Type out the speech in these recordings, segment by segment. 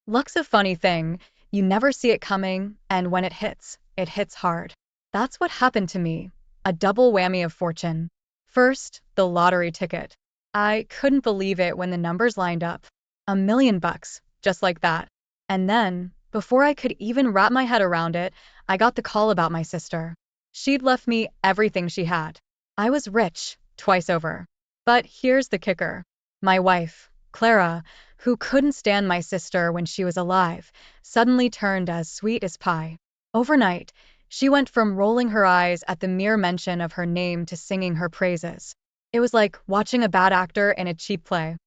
Luck's a funny thing. You never see it coming, and when it hits hard. That's what happened to me. A double whammy of fortune. First, the lottery ticket. I couldn't believe it when the numbers lined up. $1 million, just like that. And then, before I could even wrap my head around it, I got the call about my sister. She'd left me everything she had. I was rich, twice over. But here's the kicker. My wife, Clara, who couldn't stand my sister when she was alive, suddenly turned as sweet as pie. Overnight, she went from rolling her eyes at the mere mention of her name to singing her praises. It was like watching a bad actor in a cheap play.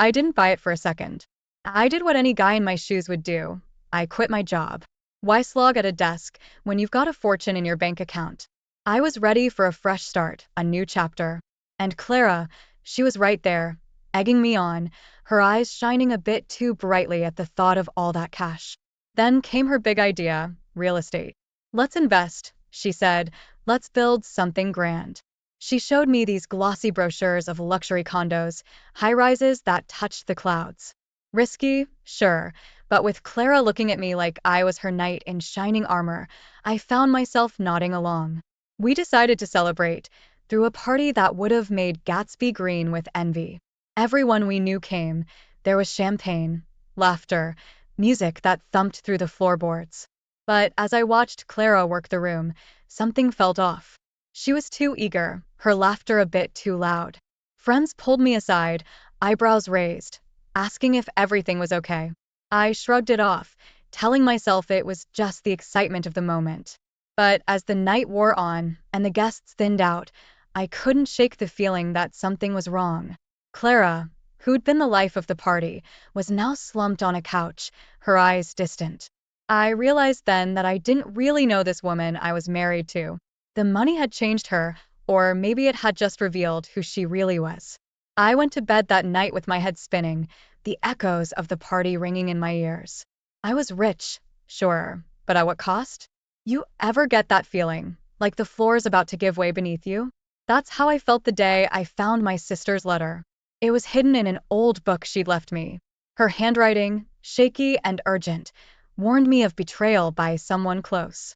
I didn't buy it for a second. I did what any guy in my shoes would do. I quit my job. Why slog at a desk when you've got a fortune in your bank account? I was ready for a fresh start, a new chapter. And Clara, she was right there, egging me on, her eyes shining a bit too brightly at the thought of all that cash. Then came her big idea, real estate. Let's invest, she said. Let's build something grand. She showed me these glossy brochures of luxury condos, high-rises that touched the clouds. Risky, sure, but with Clara looking at me like I was her knight in shining armor, I found myself nodding along. We decided to celebrate, through a party that would have made Gatsby green with envy. Everyone we knew came. There was champagne, laughter, music that thumped through the floorboards. But as I watched Clara work the room, something felt off. She was too eager, her laughter a bit too loud. Friends pulled me aside, eyebrows raised, asking if everything was okay. I shrugged it off, telling myself it was just the excitement of the moment. But as the night wore on and the guests thinned out, I couldn't shake the feeling that something was wrong. Clara, who'd been the life of the party, was now slumped on a couch, her eyes distant. I realized then that I didn't really know this woman I was married to. The money had changed her, or maybe it had just revealed who she really was. I went to bed that night with my head spinning, the echoes of the party ringing in my ears. I was rich, sure, but at what cost? You ever get that feeling, like the floor's about to give way beneath you? That's how I felt the day I found my sister's letter. It was hidden in an old book she'd left me. Her handwriting, shaky and urgent, warned me of betrayal by someone close.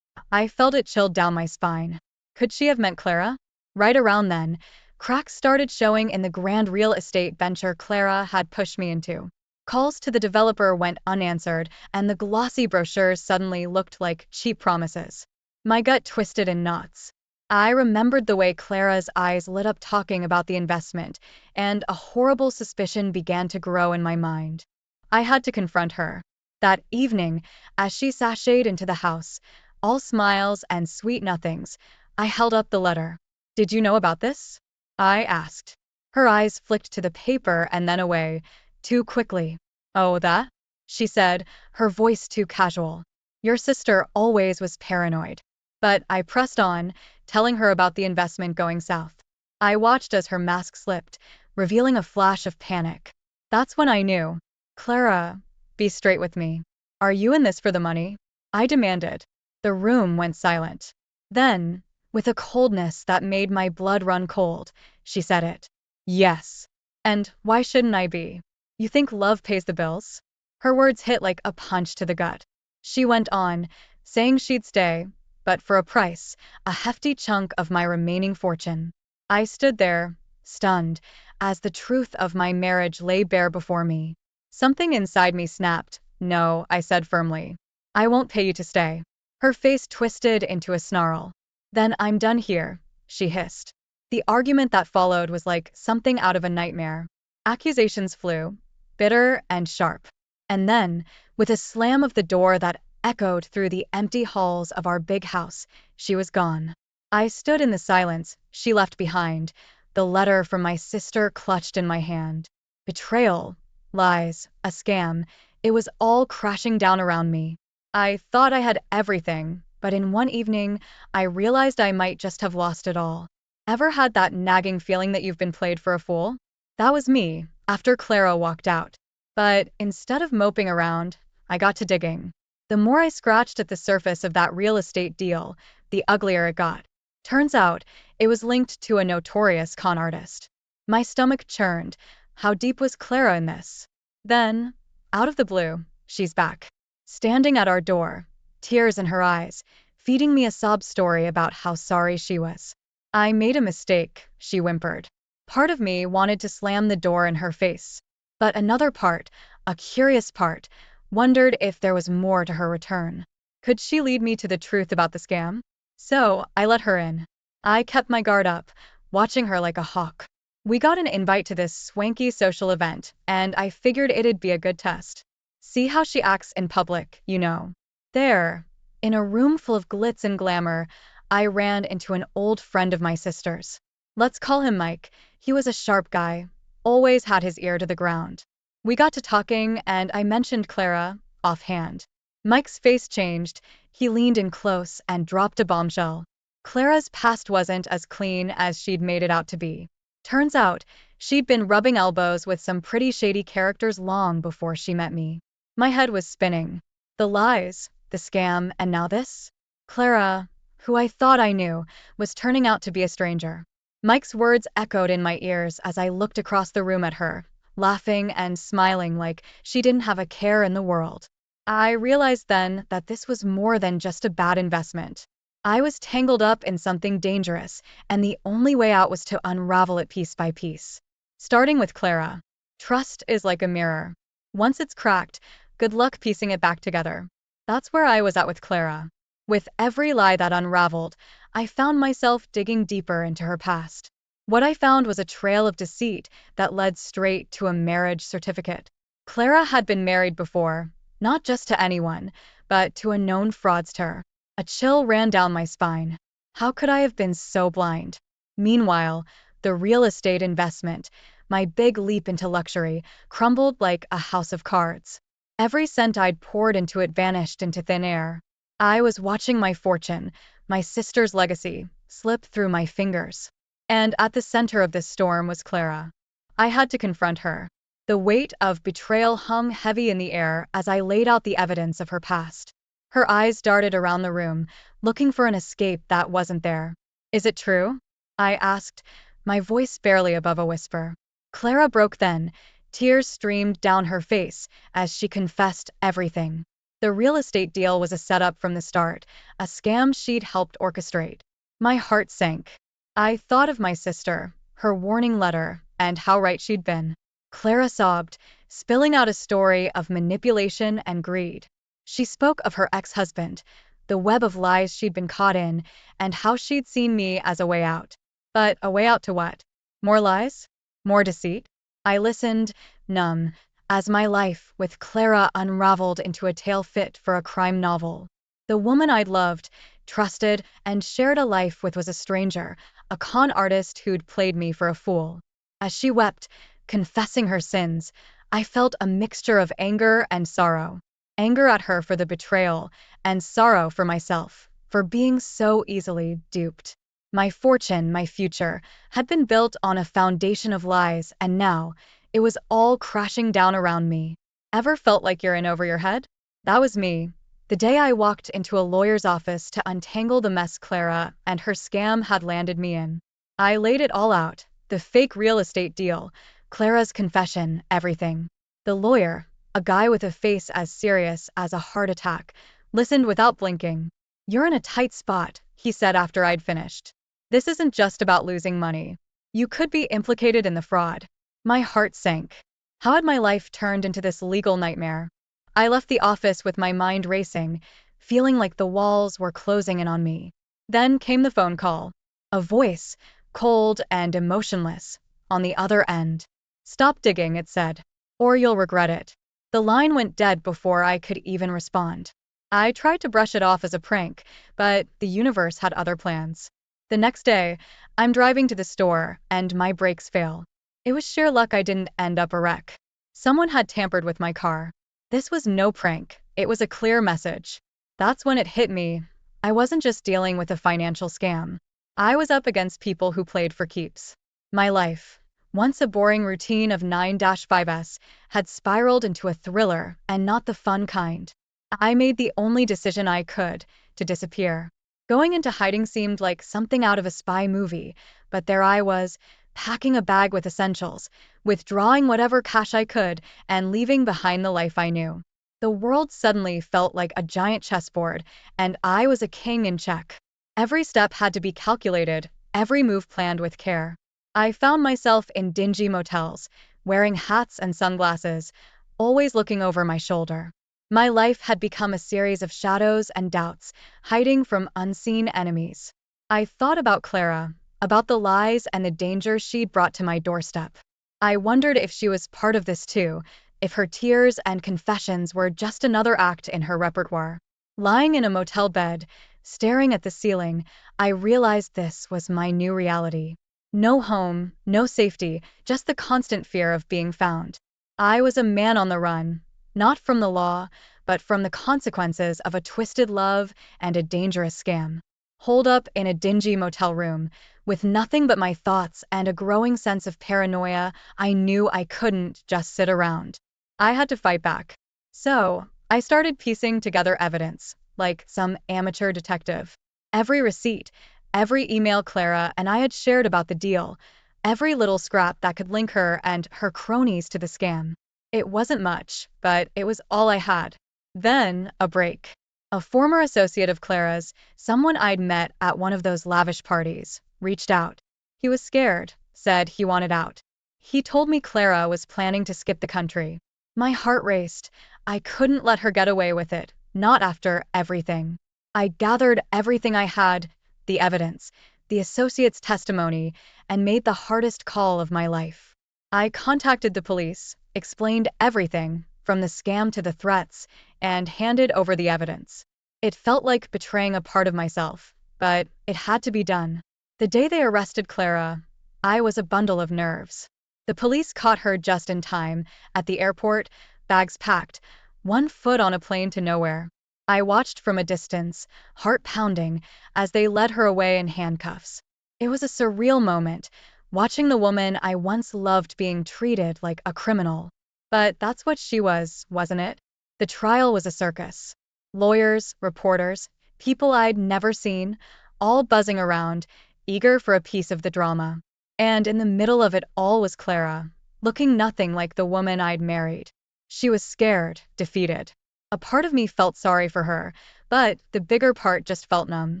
I felt it chilled down my spine. Could she have meant Clara? Right around then, cracks started showing in the grand real estate venture Clara had pushed me into. Calls to the developer went unanswered, and the glossy brochures suddenly looked like cheap promises. My gut twisted in knots. I remembered the way Clara's eyes lit up talking about the investment, and a horrible suspicion began to grow in my mind. I had to confront her. That evening, as she sashayed into the house, all smiles and sweet nothings, I held up the letter. Did you know about this? I asked. Her eyes flicked to the paper and then away, too quickly. Oh, that? She said, her voice too casual. Your sister always was paranoid. But I pressed on, telling her about the investment going south. I watched as her mask slipped, revealing a flash of panic. That's when I knew. Clara, be straight with me. Are you in this for the money? I demanded. The room went silent. Then, with a coldness that made my blood run cold, she said it. Yes. And why shouldn't I be? You think love pays the bills? Her words hit like a punch to the gut. She went on, saying she'd stay, but for a price, a hefty chunk of my remaining fortune. I stood there, stunned, as the truth of my marriage lay bare before me. Something inside me snapped. No, I said firmly. I won't pay you to stay. Her face twisted into a snarl. Then I'm done here, she hissed. The argument that followed was like something out of a nightmare. Accusations flew, bitter and sharp. And then, with a slam of the door that echoed through the empty halls of our big house, she was gone. I stood in the silence she left behind, the letter from my sister clutched in my hand. Betrayal, lies, a scam, it was all crashing down around me. I thought I had everything, but in one evening, I realized I might just have lost it all. Ever had that nagging feeling that you've been played for a fool? That was me, after Clara walked out. But instead of moping around, I got to digging. The more I scratched at the surface of that real estate deal, the uglier it got. Turns out, it was linked to a notorious con artist. My stomach churned. How deep was Clara in this? Then, out of the blue, she's back. Standing at our door, tears in her eyes, feeding me a sob story about how sorry she was. I made a mistake, she whimpered. Part of me wanted to slam the door in her face. But another part, a curious part, wondered if there was more to her return. Could she lead me to the truth about the scam? So, I let her in. I kept my guard up, watching her like a hawk. We got an invite to this swanky social event, and I figured it'd be a good test. See how she acts in public, you know. There, in a room full of glitz and glamour, I ran into an old friend of my sister's. Let's call him Mike. He was a sharp guy, always had his ear to the ground. We got to talking, and I mentioned Clara, offhand. Mike's face changed, he leaned in close and dropped a bombshell. Clara's past wasn't as clean as she'd made it out to be. Turns out, she'd been rubbing elbows with some pretty shady characters long before she met me. My head was spinning. The lies, the scam, and now this? Clara, who I thought I knew, was turning out to be a stranger. Mike's words echoed in my ears as I looked across the room at her, laughing and smiling like she didn't have a care in the world. I realized then that this was more than just a bad investment. I was tangled up in something dangerous, and the only way out was to unravel it piece by piece. Starting with Clara. Trust is like a mirror. Once it's cracked, good luck piecing it back together. That's where I was at with Clara. With every lie that unraveled, I found myself digging deeper into her past. What I found was a trail of deceit that led straight to a marriage certificate. Clara had been married before, not just to anyone, but to a known fraudster. A chill ran down my spine. How could I have been so blind? Meanwhile, the real estate investment, my big leap into luxury, crumbled like a house of cards. Every cent I'd poured into it vanished into thin air. I was watching my fortune, my sister's legacy, slip through my fingers. And at the center of this storm was Clara. I had to confront her. The weight of betrayal hung heavy in the air as I laid out the evidence of her past. Her eyes darted around the room, looking for an escape that wasn't there. Is it true? I asked, my voice barely above a whisper. Clara broke then. Tears streamed down her face as she confessed everything. The real estate deal was a setup from the start, a scam she'd helped orchestrate. My heart sank. I thought of my sister, her warning letter, and how right she'd been. Clara sobbed, spilling out a story of manipulation and greed. She spoke of her ex-husband, the web of lies she'd been caught in, and how she'd seen me as a way out. But a way out to what? More lies? More deceit? I listened, numb, as my life with Clara unraveled into a tale fit for a crime novel. The woman I'd loved, trusted, and shared a life with was a stranger, a con artist who'd played me for a fool. As she wept, confessing her sins, I felt a mixture of anger and sorrow. Anger at her for the betrayal, and sorrow for myself, for being so easily duped. My fortune, my future, had been built on a foundation of lies, and now, it was all crashing down around me. Ever felt like you're in over your head? That was me. The day I walked into a lawyer's office to untangle the mess Clara and her scam had landed me in. I laid it all out, the fake real estate deal, Clara's confession, everything. The lawyer, a guy with a face as serious as a heart attack, listened without blinking. You're in a tight spot, he said after I'd finished. This isn't just about losing money. You could be implicated in the fraud. My heart sank. How had my life turned into this legal nightmare? I left the office with my mind racing, feeling like the walls were closing in on me. Then came the phone call. A voice, cold and emotionless, on the other end. Stop digging, it said, or you'll regret it. The line went dead before I could even respond. I tried to brush it off as a prank, but the universe had other plans. The next day, I'm driving to the store, and my brakes fail. It was sheer luck I didn't end up a wreck. Someone had tampered with my car. This was no prank, it was a clear message. That's when it hit me. I wasn't just dealing with a financial scam. I was up against people who played for keeps. My life, once a boring routine of 9-5s, had spiraled into a thriller, and not the fun kind. I made the only decision I could, to disappear. Going into hiding seemed like something out of a spy movie, but there I was, packing a bag with essentials, withdrawing whatever cash I could, and leaving behind the life I knew. The world suddenly felt like a giant chessboard, and I was a king in check. Every step had to be calculated, every move planned with care. I found myself in dingy motels, wearing hats and sunglasses, always looking over my shoulder. My life had become a series of shadows and doubts, hiding from unseen enemies. I thought about Clara, about the lies and the danger she'd brought to my doorstep. I wondered if she was part of this too, if her tears and confessions were just another act in her repertoire. Lying in a motel bed, staring at the ceiling, I realized this was my new reality. No home, no safety, just the constant fear of being found. I was a man on the run, not from the law, but from the consequences of a twisted love and a dangerous scam. Holed up in a dingy motel room, with nothing but my thoughts and a growing sense of paranoia, I knew I couldn't just sit around. I had to fight back. So, I started piecing together evidence, like some amateur detective. Every receipt, every email Clara and I had shared about the deal, every little scrap that could link her and her cronies to the scam. It wasn't much, but it was all I had. Then, a break. A former associate of Clara's, someone I'd met at one of those lavish parties, reached out. He was scared, said he wanted out. He told me Clara was planning to skip the country. My heart raced. I couldn't let her get away with it, not after everything. I gathered everything I had, the evidence, the associate's testimony, and made the hardest call of my life. I contacted the police, explained everything, from the scam to the threats, and handed over the evidence. It felt like betraying a part of myself, but it had to be done. The day they arrested Clara, I was a bundle of nerves. The police caught her just in time, at the airport, bags packed, one foot on a plane to nowhere. I watched from a distance, heart pounding, as they led her away in handcuffs. It was a surreal moment, watching the woman I once loved being treated like a criminal. But that's what she was, wasn't it? The trial was a circus. Lawyers, reporters, people I'd never seen, all buzzing around, eager for a piece of the drama. And in the middle of it all was Clara, looking nothing like the woman I'd married. She was scared, defeated. A part of me felt sorry for her, but the bigger part just felt numb.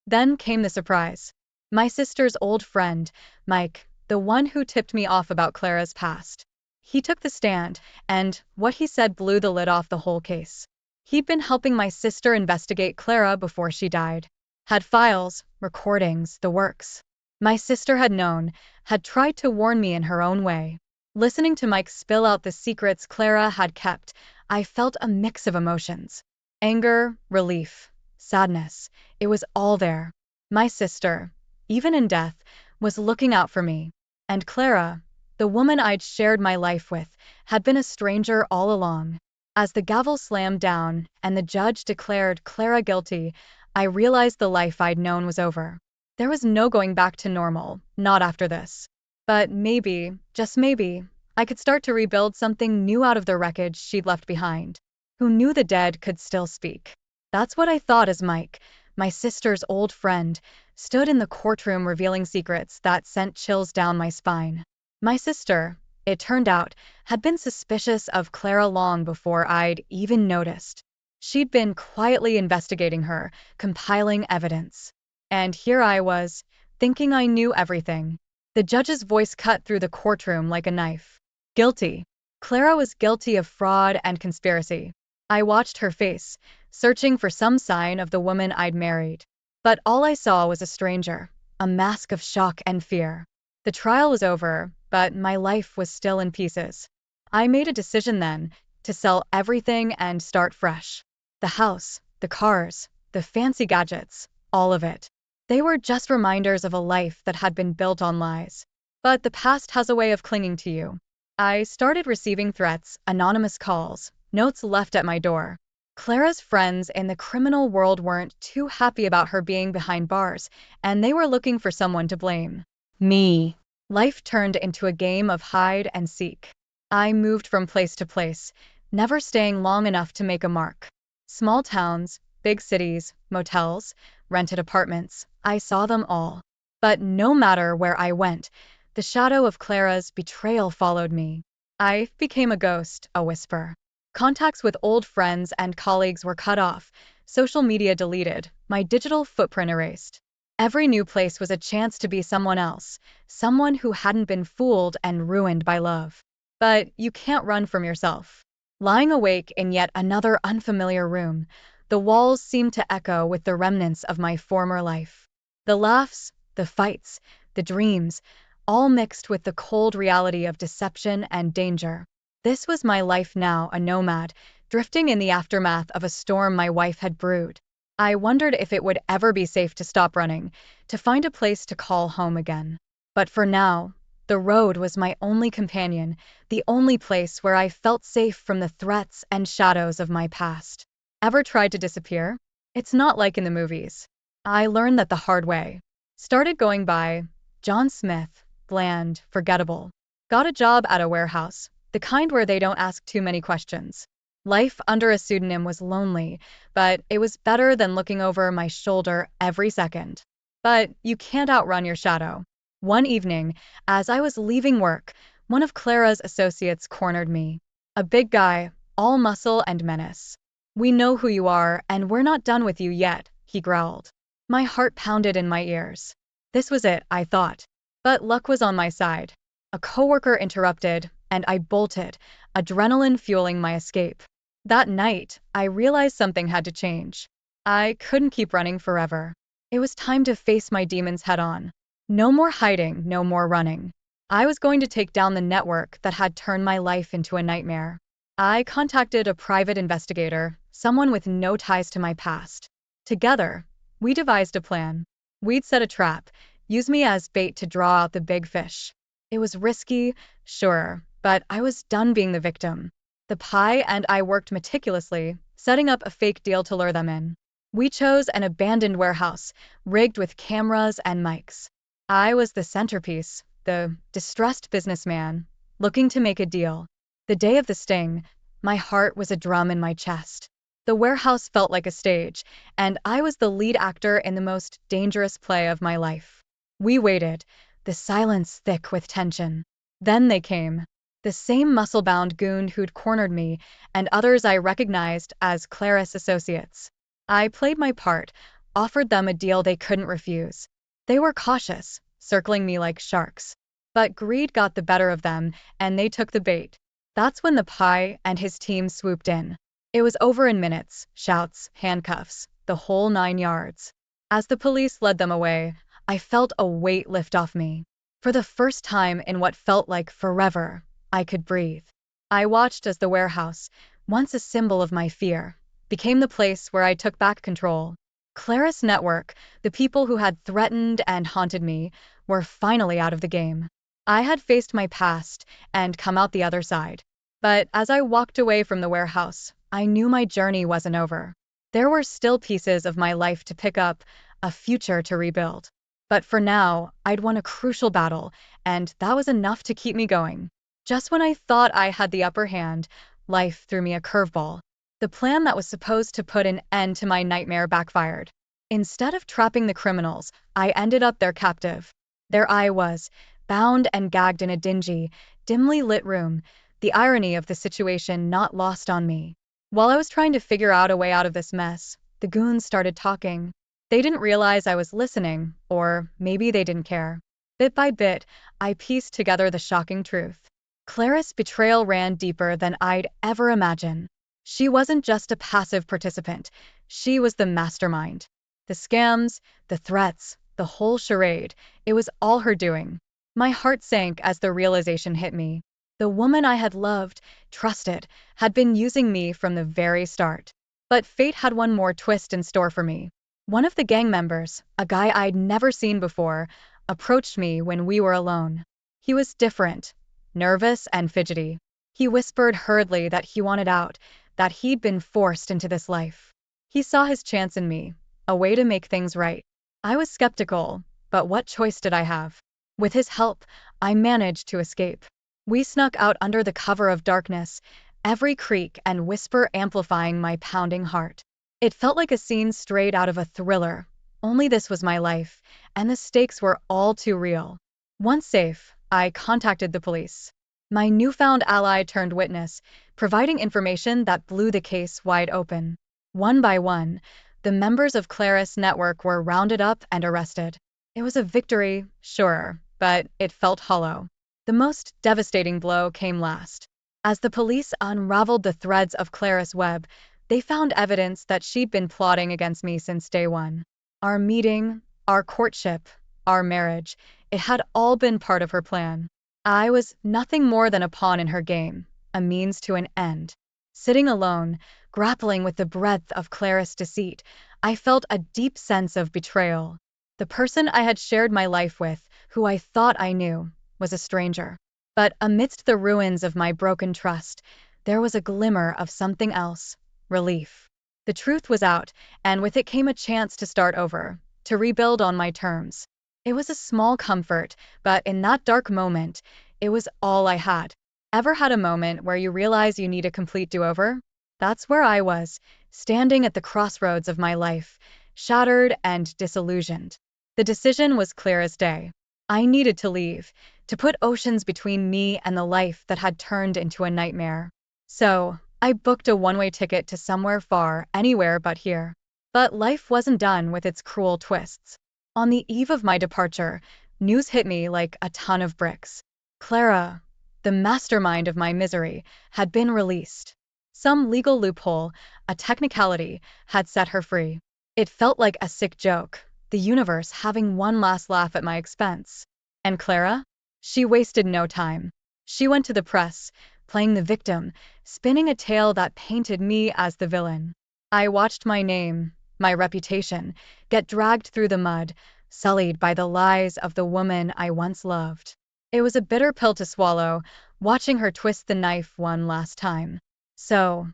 Then came the surprise. My sister's old friend, Mike, the one who tipped me off about Clara's past. He took the stand, and what he said blew the lid off the whole case. He'd been helping my sister investigate Clara before she died. Had files, recordings, the works. My sister had known, had tried to warn me in her own way. Listening to Mike spill out the secrets Clara had kept, I felt a mix of emotions. Anger, relief, sadness. It was all there. My sister, even in death, was looking out for me. And Clara, the woman I'd shared my life with, had been a stranger all along. As the gavel slammed down and the judge declared Clara guilty, I realized the life I'd known was over. There was no going back to normal, not after this. But maybe, just maybe, I could start to rebuild something new out of the wreckage she'd left behind. Who knew the dead could still speak? That's what I thought as Mike, my sister's old friend, stood in the courtroom revealing secrets that sent chills down my spine. My sister, it turned out, had been suspicious of Clara long before I'd even noticed. She'd been quietly investigating her, compiling evidence. And here I was, thinking I knew everything. The judge's voice cut through the courtroom like a knife. Guilty. Clara was guilty of fraud and conspiracy. I watched her face, searching for some sign of the woman I'd married. But all I saw was a stranger, a mask of shock and fear. The trial was over, but my life was still in pieces. I made a decision then, to sell everything and start fresh. The house, the cars, the fancy gadgets, all of it. They were just reminders of a life that had been built on lies. But the past has a way of clinging to you. I started receiving threats, anonymous calls, notes left at my door. Clara's friends in the criminal world weren't too happy about her being behind bars, and they were looking for someone to blame. Me. Life turned into a game of hide and seek. I moved from place to place, never staying long enough to make a mark. Small towns, big cities, motels, rented apartments, I saw them all. But no matter where I went, the shadow of Clara's betrayal followed me. I became a ghost, a whisper. Contacts with old friends and colleagues were cut off, social media deleted, my digital footprint erased. Every new place was a chance to be someone else, someone who hadn't been fooled and ruined by love. But you can't run from yourself. Lying awake in yet another unfamiliar room, the walls seemed to echo with the remnants of my former life. The laughs, the fights, the dreams, all mixed with the cold reality of deception and danger. This was my life now, a nomad, drifting in the aftermath of a storm my wife had brewed. I wondered if it would ever be safe to stop running, to find a place to call home again. But for now, the road was my only companion, the only place where I felt safe from the threats and shadows of my past. Ever tried to disappear? It's not like in the movies. I learned that the hard way. Started going by John Smith, bland, forgettable. Got a job at a warehouse, the kind where they don't ask too many questions. Life under a pseudonym was lonely, but it was better than looking over my shoulder every second. But you can't outrun your shadow. One evening, as I was leaving work, one of Clara's associates cornered me. A big guy, all muscle and menace. "We know who you are, and we're not done with you yet," he growled. My heart pounded in my ears. This was it, I thought. But luck was on my side. A coworker interrupted, and I bolted, adrenaline fueling my escape. That night, I realized something had to change. I couldn't keep running forever. It was time to face my demons head on. No more hiding, no more running. I was going to take down the network that had turned my life into a nightmare. I contacted a private investigator, someone with no ties to my past. Together, we devised a plan. We'd set a trap, use me as bait to draw out the big fish. It was risky, sure, but I was done being the victim. The Pi and I worked meticulously, setting up a fake deal to lure them in. We chose an abandoned warehouse, rigged with cameras and mics. I was the centerpiece, the distressed businessman, looking to make a deal. The day of the sting, my heart was a drum in my chest. The warehouse felt like a stage, and I was the lead actor in the most dangerous play of my life. We waited, the silence thick with tension. Then they came. The same muscle-bound goon who'd cornered me, and others I recognized as Claris associates. I played my part, offered them a deal they couldn't refuse. They were cautious, circling me like sharks. But greed got the better of them, and they took the bait. That's when the Pi and his team swooped in. It was over in minutes, shouts, handcuffs, the whole 9 yards. As the police led them away, I felt a weight lift off me. For the first time in what felt like forever, I could breathe. I watched as the warehouse, once a symbol of my fear, became the place where I took back control. Claris Network, the people who had threatened and haunted me, were finally out of the game. I had faced my past and come out the other side. But as I walked away from the warehouse, I knew my journey wasn't over. There were still pieces of my life to pick up, a future to rebuild. But for now, I'd won a crucial battle, and that was enough to keep me going. Just when I thought I had the upper hand, life threw me a curveball. The plan that was supposed to put an end to my nightmare backfired. Instead of trapping the criminals, I ended up their captive. There I was, bound and gagged in a dingy, dimly lit room, the irony of the situation not lost on me. While I was trying to figure out a way out of this mess, the goons started talking. They didn't realize I was listening, or maybe they didn't care. Bit by bit, I pieced together the shocking truth. Clara's betrayal ran deeper than I'd ever imagined. She wasn't just a passive participant, she was the mastermind. The scams, the threats, the whole charade, it was all her doing. My heart sank as the realization hit me. The woman I had loved, trusted, had been using me from the very start. But fate had one more twist in store for me. One of the gang members, a guy I'd never seen before, approached me when we were alone. He was different, nervous and fidgety. He whispered hurriedly that he wanted out, that he'd been forced into this life. He saw his chance in me, a way to make things right. I was skeptical, but what choice did I have? With his help, I managed to escape. We snuck out under the cover of darkness, every creak and whisper amplifying my pounding heart. It felt like a scene straight out of a thriller, only this was my life, and the stakes were all too real. Once safe, I contacted the police. My newfound ally turned witness, providing information that blew the case wide open. One by one, the members of Claris' network were rounded up and arrested. It was a victory, sure, but it felt hollow. The most devastating blow came last. As the police unraveled the threads of Claris' web, they found evidence that she'd been plotting against me since day one. Our meeting, our courtship, our marriage, it had all been part of her plan. I was nothing more than a pawn in her game, a means to an end. Sitting alone, grappling with the breadth of Claris' deceit, I felt a deep sense of betrayal. The person I had shared my life with, who I thought I knew, was a stranger. But amidst the ruins of my broken trust, there was a glimmer of something else: relief. The truth was out, and with it came a chance to start over, to rebuild on my terms. It was a small comfort, but in that dark moment, it was all I had. Ever had a moment where you realize you need a complete do-over? That's where I was, standing at the crossroads of my life, shattered and disillusioned. The decision was clear as day. I needed to leave, to put oceans between me and the life that had turned into a nightmare. So, I booked a one-way ticket to somewhere far, anywhere but here. But life wasn't done with its cruel twists. On the eve of my departure, news hit me like a ton of bricks. Clara, the mastermind of my misery, had been released. Some legal loophole, a technicality, had set her free. It felt like a sick joke, the universe having one last laugh at my expense. And Clara? She wasted no time. She went to the press, playing the victim, spinning a tale that painted me as the villain. I watched my name, my reputation, get dragged through the mud, sullied by the lies of the woman I once loved. It was a bitter pill to swallow, watching her twist the knife one last time. So,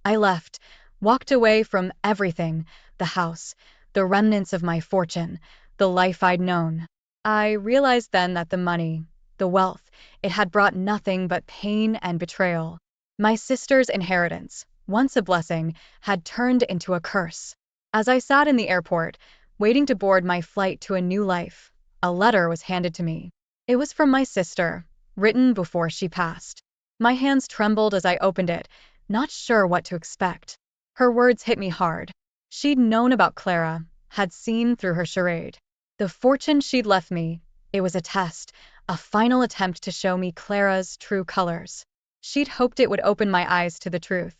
I left, walked away from everything: the house, the remnants of my fortune, the life I'd known. I realized then that the money, the wealth, it had brought nothing but pain and betrayal. My sister's inheritance, once a blessing, had turned into a curse. As I sat in the airport, waiting to board my flight to a new life, a letter was handed to me. It was from my sister, written before she passed. My hands trembled as I opened it, not sure what to expect. Her words hit me hard. She'd known about Clara, had seen through her charade. The fortune she'd left me, it was a test, a final attempt to show me Clara's true colors. She'd hoped it would open my eyes to the truth.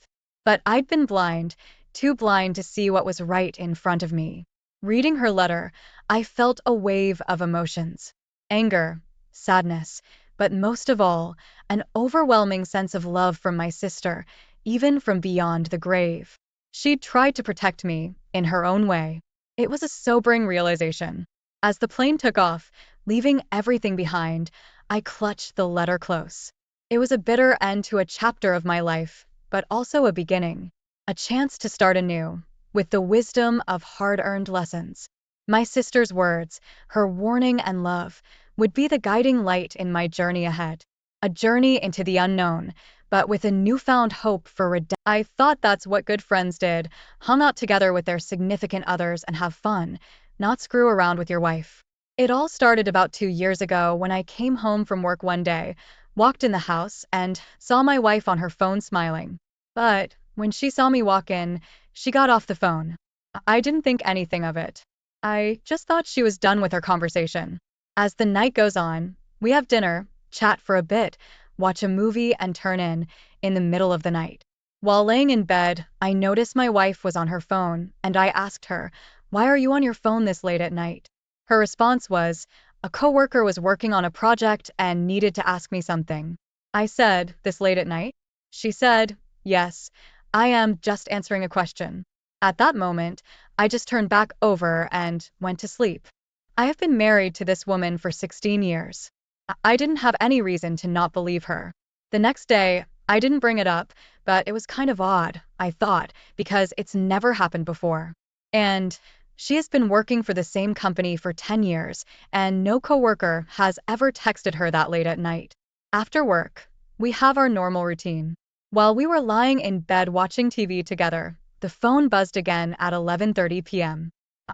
But I'd been blind, too blind to see what was right in front of me. Reading her letter, I felt a wave of emotions: anger, sadness, but most of all, an overwhelming sense of love from my sister, even from beyond the grave. She'd tried to protect me, in her own way. It was a sobering realization. As the plane took off, leaving everything behind, I clutched the letter close. It was a bitter end to a chapter of my life, but also a beginning. A chance to start anew, with the wisdom of hard-earned lessons. My sister's words, her warning and love, would be the guiding light in my journey ahead. A journey into the unknown, but with a newfound hope for redemption. I thought that's what good friends did: hung out together with their significant others and have fun, not screw around with your wife. It all started about 2 years ago when I came home from work one day, walked in the house, and saw my wife on her phone smiling. But when she saw me walk in, she got off the phone. I didn't think anything of it. I just thought she was done with her conversation. As the night goes on, we have dinner, chat for a bit, watch a movie, and turn in the middle of the night. While laying in bed, I noticed my wife was on her phone, and I asked her, "Why are you on your phone this late at night?" Her response was, "A coworker was working on a project and needed to ask me something." I said, "This late at night?" She said, "Yes, I am just answering a question." At that moment, I just turned back over and went to sleep. I have been married to this woman for 16 years. I didn't have any reason to not believe her. The next day, I didn't bring it up, but it was kind of odd, I thought, because it's never happened before. And she has been working for the same company for 10 years, and no coworker has ever texted her that late at night. After work, we have our normal routine. While we were lying in bed watching TV together, the phone buzzed again at 11:30 p.m.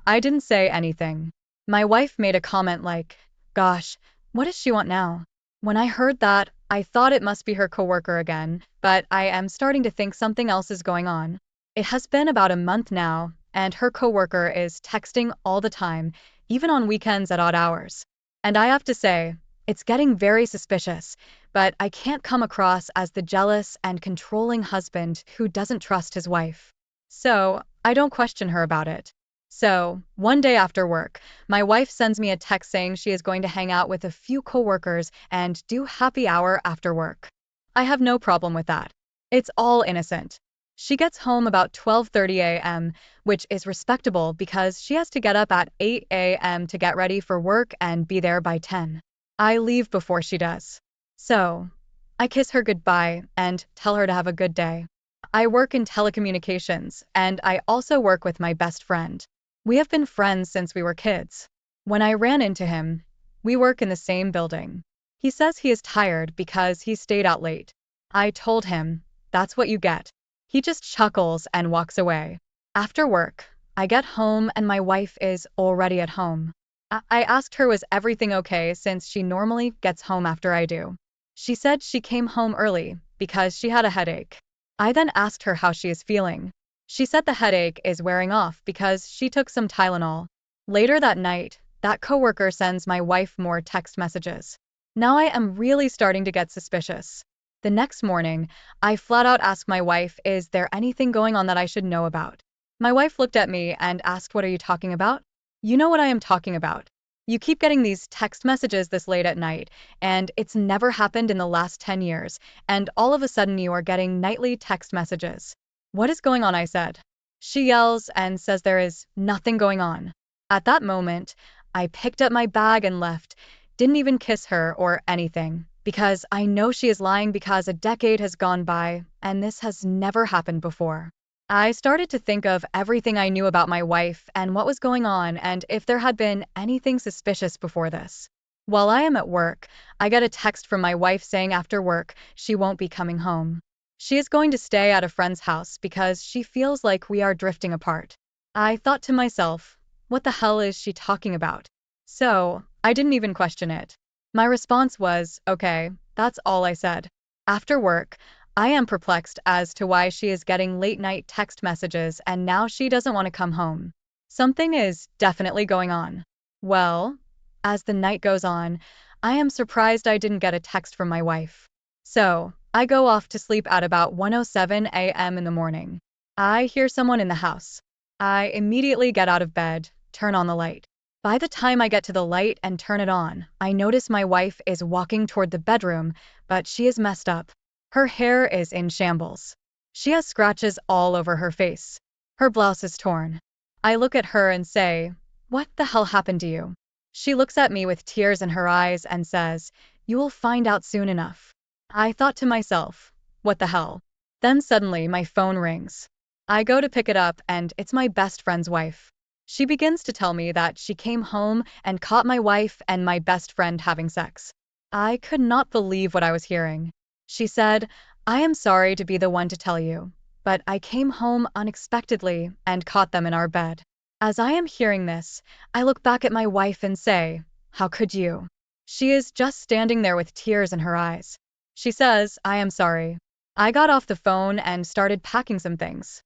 I didn't say anything. My wife made a comment like, "Gosh, what does she want now?" When I heard that, I thought it must be her coworker again, but I am starting to think something else is going on. It has been about a month now, and her coworker is texting all the time, even on weekends at odd hours. And I have to say, it's getting very suspicious, but I can't come across as the jealous and controlling husband who doesn't trust his wife. So, I don't question her about it. So, one day after work, my wife sends me a text saying she is going to hang out with a few coworkers and do happy hour after work. I have no problem with that. It's all innocent. She gets home about 12:30 a.m., which is respectable because she has to get up at 8 a.m. to get ready for work and be there by 10. I leave before she does. So, I kiss her goodbye and tell her to have a good day. I work in telecommunications, and I also work with my best friend. We have been friends since we were kids. When I ran into him, we work in the same building. He says he is tired because he stayed out late. I told him, that's what you get. He just chuckles and walks away. After work, I get home and my wife is already at home. I asked her was everything okay since she normally gets home after I do. She said she came home early because she had a headache. I then asked her how she is feeling. She said the headache is wearing off because she took some Tylenol. Later that night, that coworker sends my wife more text messages. Now I am really starting to get suspicious. The next morning, I flat out asked my wife, is there anything going on that I should know about? My wife looked at me and asked, what are you talking about? You know what I am talking about. You keep getting these text messages this late at night, and it's never happened in the last 10 years, and all of a sudden you are getting nightly text messages. What is going on? I said. She yells and says there is nothing going on. At that moment, I picked up my bag and left, didn't even kiss her or anything, because I know she is lying because a decade has gone by, and this has never happened before. I started to think of everything I knew about my wife and what was going on and if there had been anything suspicious before this. While I am at work, I get a text from my wife saying after work she won't be coming home. She is going to stay at a friend's house because she feels like we are drifting apart. I thought to myself, what the hell is she talking about? So, I didn't even question it. My response was, okay, that's all I said. After work, I am perplexed as to why she is getting late night text messages and now she doesn't want to come home. Something is definitely going on. Well, as the night goes on, I am surprised I didn't get a text from my wife. So, I go off to sleep at about 1:07 a.m. in the morning. I hear someone in the house. I immediately get out of bed, turn on the light. By the time I get to the light and turn it on, I notice my wife is walking toward the bedroom, but she is messed up. Her hair is in shambles. She has scratches all over her face. Her blouse is torn. I look at her and say, what the hell happened to you? She looks at me with tears in her eyes and says, you will find out soon enough. I thought to myself, what the hell? Then suddenly my phone rings. I go to pick it up and it's my best friend's wife. She begins to tell me that she came home and caught my wife and my best friend having sex. I could not believe what I was hearing. She said, I am sorry to be the one to tell you, but I came home unexpectedly and caught them in our bed. As I am hearing this, I look back at my wife and say, how could you? She is just standing there with tears in her eyes. She says, I am sorry. I got off the phone and started packing some things.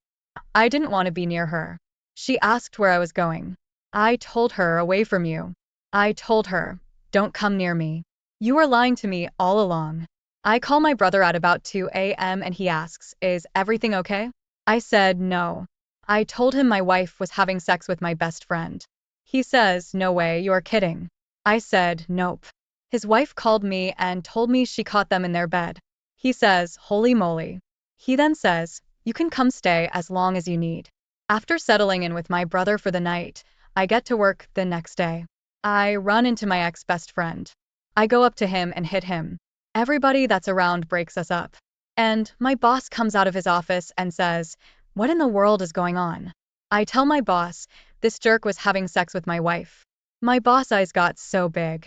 I didn't want to be near her. She asked where I was going. I told her away from you. I told her, don't come near me. You were lying to me all along. I call my brother at about 2 a.m. and he asks, is everything okay? I said no. I told him my wife was having sex with my best friend. He says, no way, you're kidding. I said, nope. His wife called me and told me she caught them in their bed. He says, holy moly. He then says, you can come stay as long as you need. After settling in with my brother for the night, I get to work the next day. I run into my ex-best friend. I go up to him and hit him. Everybody that's around breaks us up. And my boss comes out of his office and says, what in the world is going on? I tell my boss, this jerk was having sex with my wife. My boss' eyes got so big.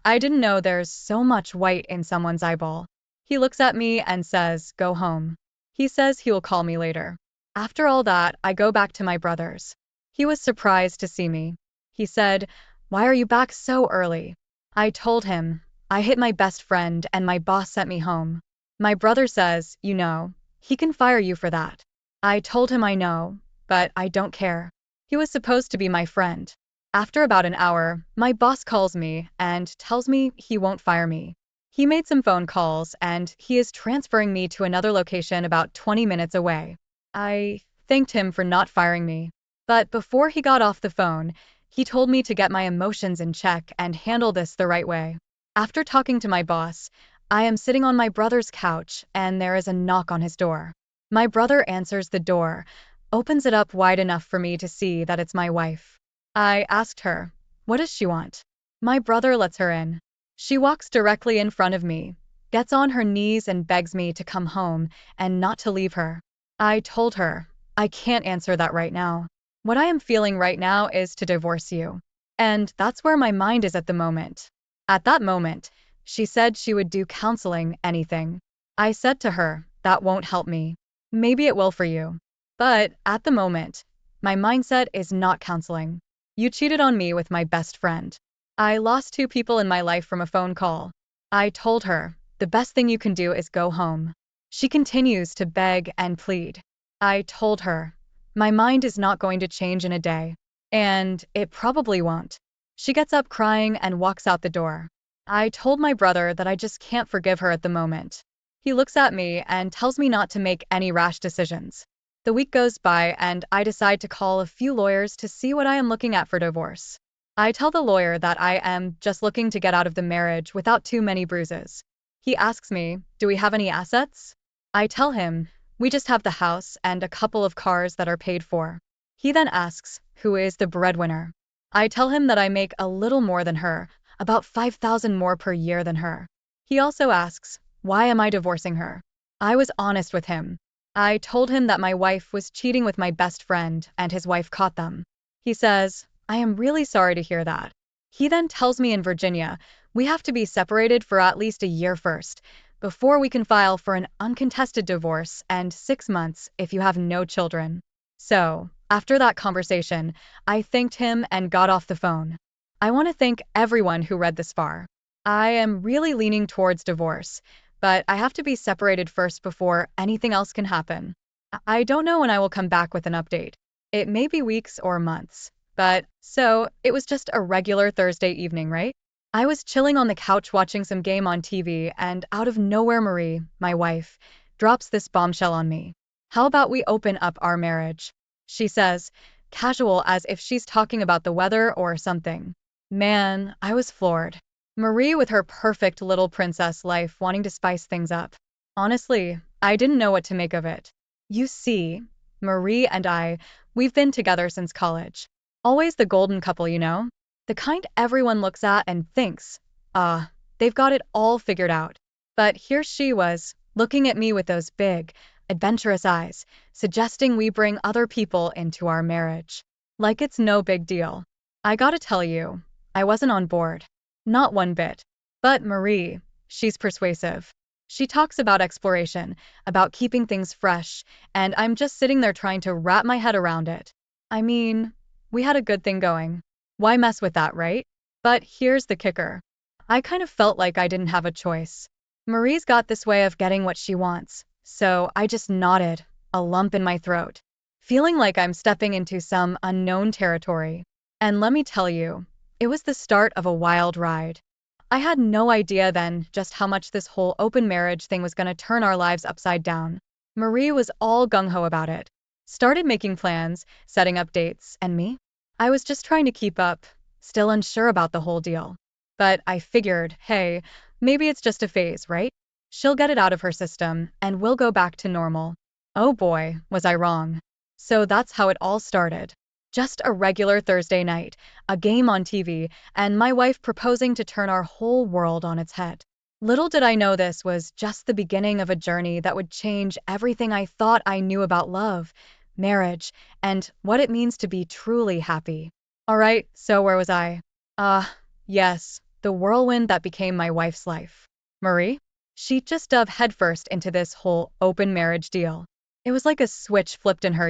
I didn't know there's so much white in someone's eyeball. He looks at me and says, go home. He says he will call me later. After all that, I go back to my brother's. He was surprised to see me. He said, why are you back so early? I told him, I hit my best friend and my boss sent me home. My brother says, he can fire you for that. I told him I know, but I don't care. He was supposed to be my friend. After about an hour, my boss calls me and tells me he won't fire me. He made some phone calls and he is transferring me to another location about 20 minutes away. I thanked him for not firing me. But before he got off the phone, he told me to get my emotions in check and handle this the right way. After talking to my boss, I am sitting on my brother's couch and there is a knock on his door. My brother answers the door, opens it up wide enough for me to see that it's my wife. I asked her, "What does she want?" My brother lets her in. She walks directly in front of me, gets on her knees and begs me to come home and not to leave her. I told her, "I can't answer that right now. What I am feeling right now is to divorce you. And that's where my mind is at the moment." At that moment, she said she would do counseling, anything. I said to her, "That won't help me. Maybe it will for you. But at the moment, my mindset is not counseling. You cheated on me with my best friend. I lost two people in my life from a phone call." I told her, "The best thing you can do is go home." She continues to beg and plead. I told her, "My mind is not going to change in a day. And it probably won't." She gets up crying and walks out the door. I told my brother that I just can't forgive her at the moment. He looks at me and tells me not to make any rash decisions. The week goes by and I decide to call a few lawyers to see what I am looking at for divorce. I tell the lawyer that I am just looking to get out of the marriage without too many bruises. He asks me, "Do we have any assets?" I tell him, "We just have the house and a couple of cars that are paid for." He then asks, "Who is the breadwinner?" I tell him that I make a little more than her, about 5,000 more per year than her. He also asks, "Why am I divorcing her?" I was honest with him. I told him that my wife was cheating with my best friend and his wife caught them. He says, "I am really sorry to hear that." He then tells me in Virginia, we have to be separated for at least a year first, before we can file for an uncontested divorce and 6 months if you have no children. So, after that conversation, I thanked him and got off the phone. I want to thank everyone who read this far. I am really leaning towards divorce, but I have to be separated first before anything else can happen. I don't know when I will come back with an update. It may be weeks or months. But, so, it was just a regular Thursday evening, right? I was chilling on the couch watching some game on TV, and out of nowhere, Marie, my wife, drops this bombshell on me. "How about we open up our marriage?" She says, casual as if she's talking about the weather or something. Man, I was floored. Marie with her perfect little princess life wanting to spice things up. Honestly, I didn't know what to make of it. You see, Marie and we've been together since college. Always the golden couple, the kind everyone looks at and thinks, they've got it all figured out. But here she was, looking at me with those big, adventurous eyes, suggesting we bring other people into our marriage. Like it's no big deal. I gotta tell you, I wasn't on board. Not one bit. But Marie, she's persuasive. She talks about exploration, about keeping things fresh, and I'm just sitting there trying to wrap my head around it. I mean, we had a good thing going. Why mess with that, right? But here's the kicker. I kind of felt like I didn't have a choice. Marie's got this way of getting what she wants, so I just nodded, a lump in my throat, feeling like I'm stepping into some unknown territory. And let me tell you, it was the start of a wild ride. I had no idea then just how much this whole open marriage thing was going to turn our lives upside down. Marie was all gung-ho about it. Started making plans, setting up dates, and me? I was just trying to keep up, still unsure about the whole deal. But I figured, hey, maybe it's just a phase, right? She'll get it out of her system, and we'll go back to normal. Oh boy, was I wrong. So that's how it all started. Just a regular Thursday night, a game on TV, and my wife proposing to turn our whole world on its head. Little did I know this was just the beginning of a journey that would change everything I thought I knew about love, marriage, and what it means to be truly happy. Alright, so where was I? Yes, the whirlwind that became my wife's life. Marie? She just dove headfirst into this whole open marriage deal. It was like a switch flipped in her.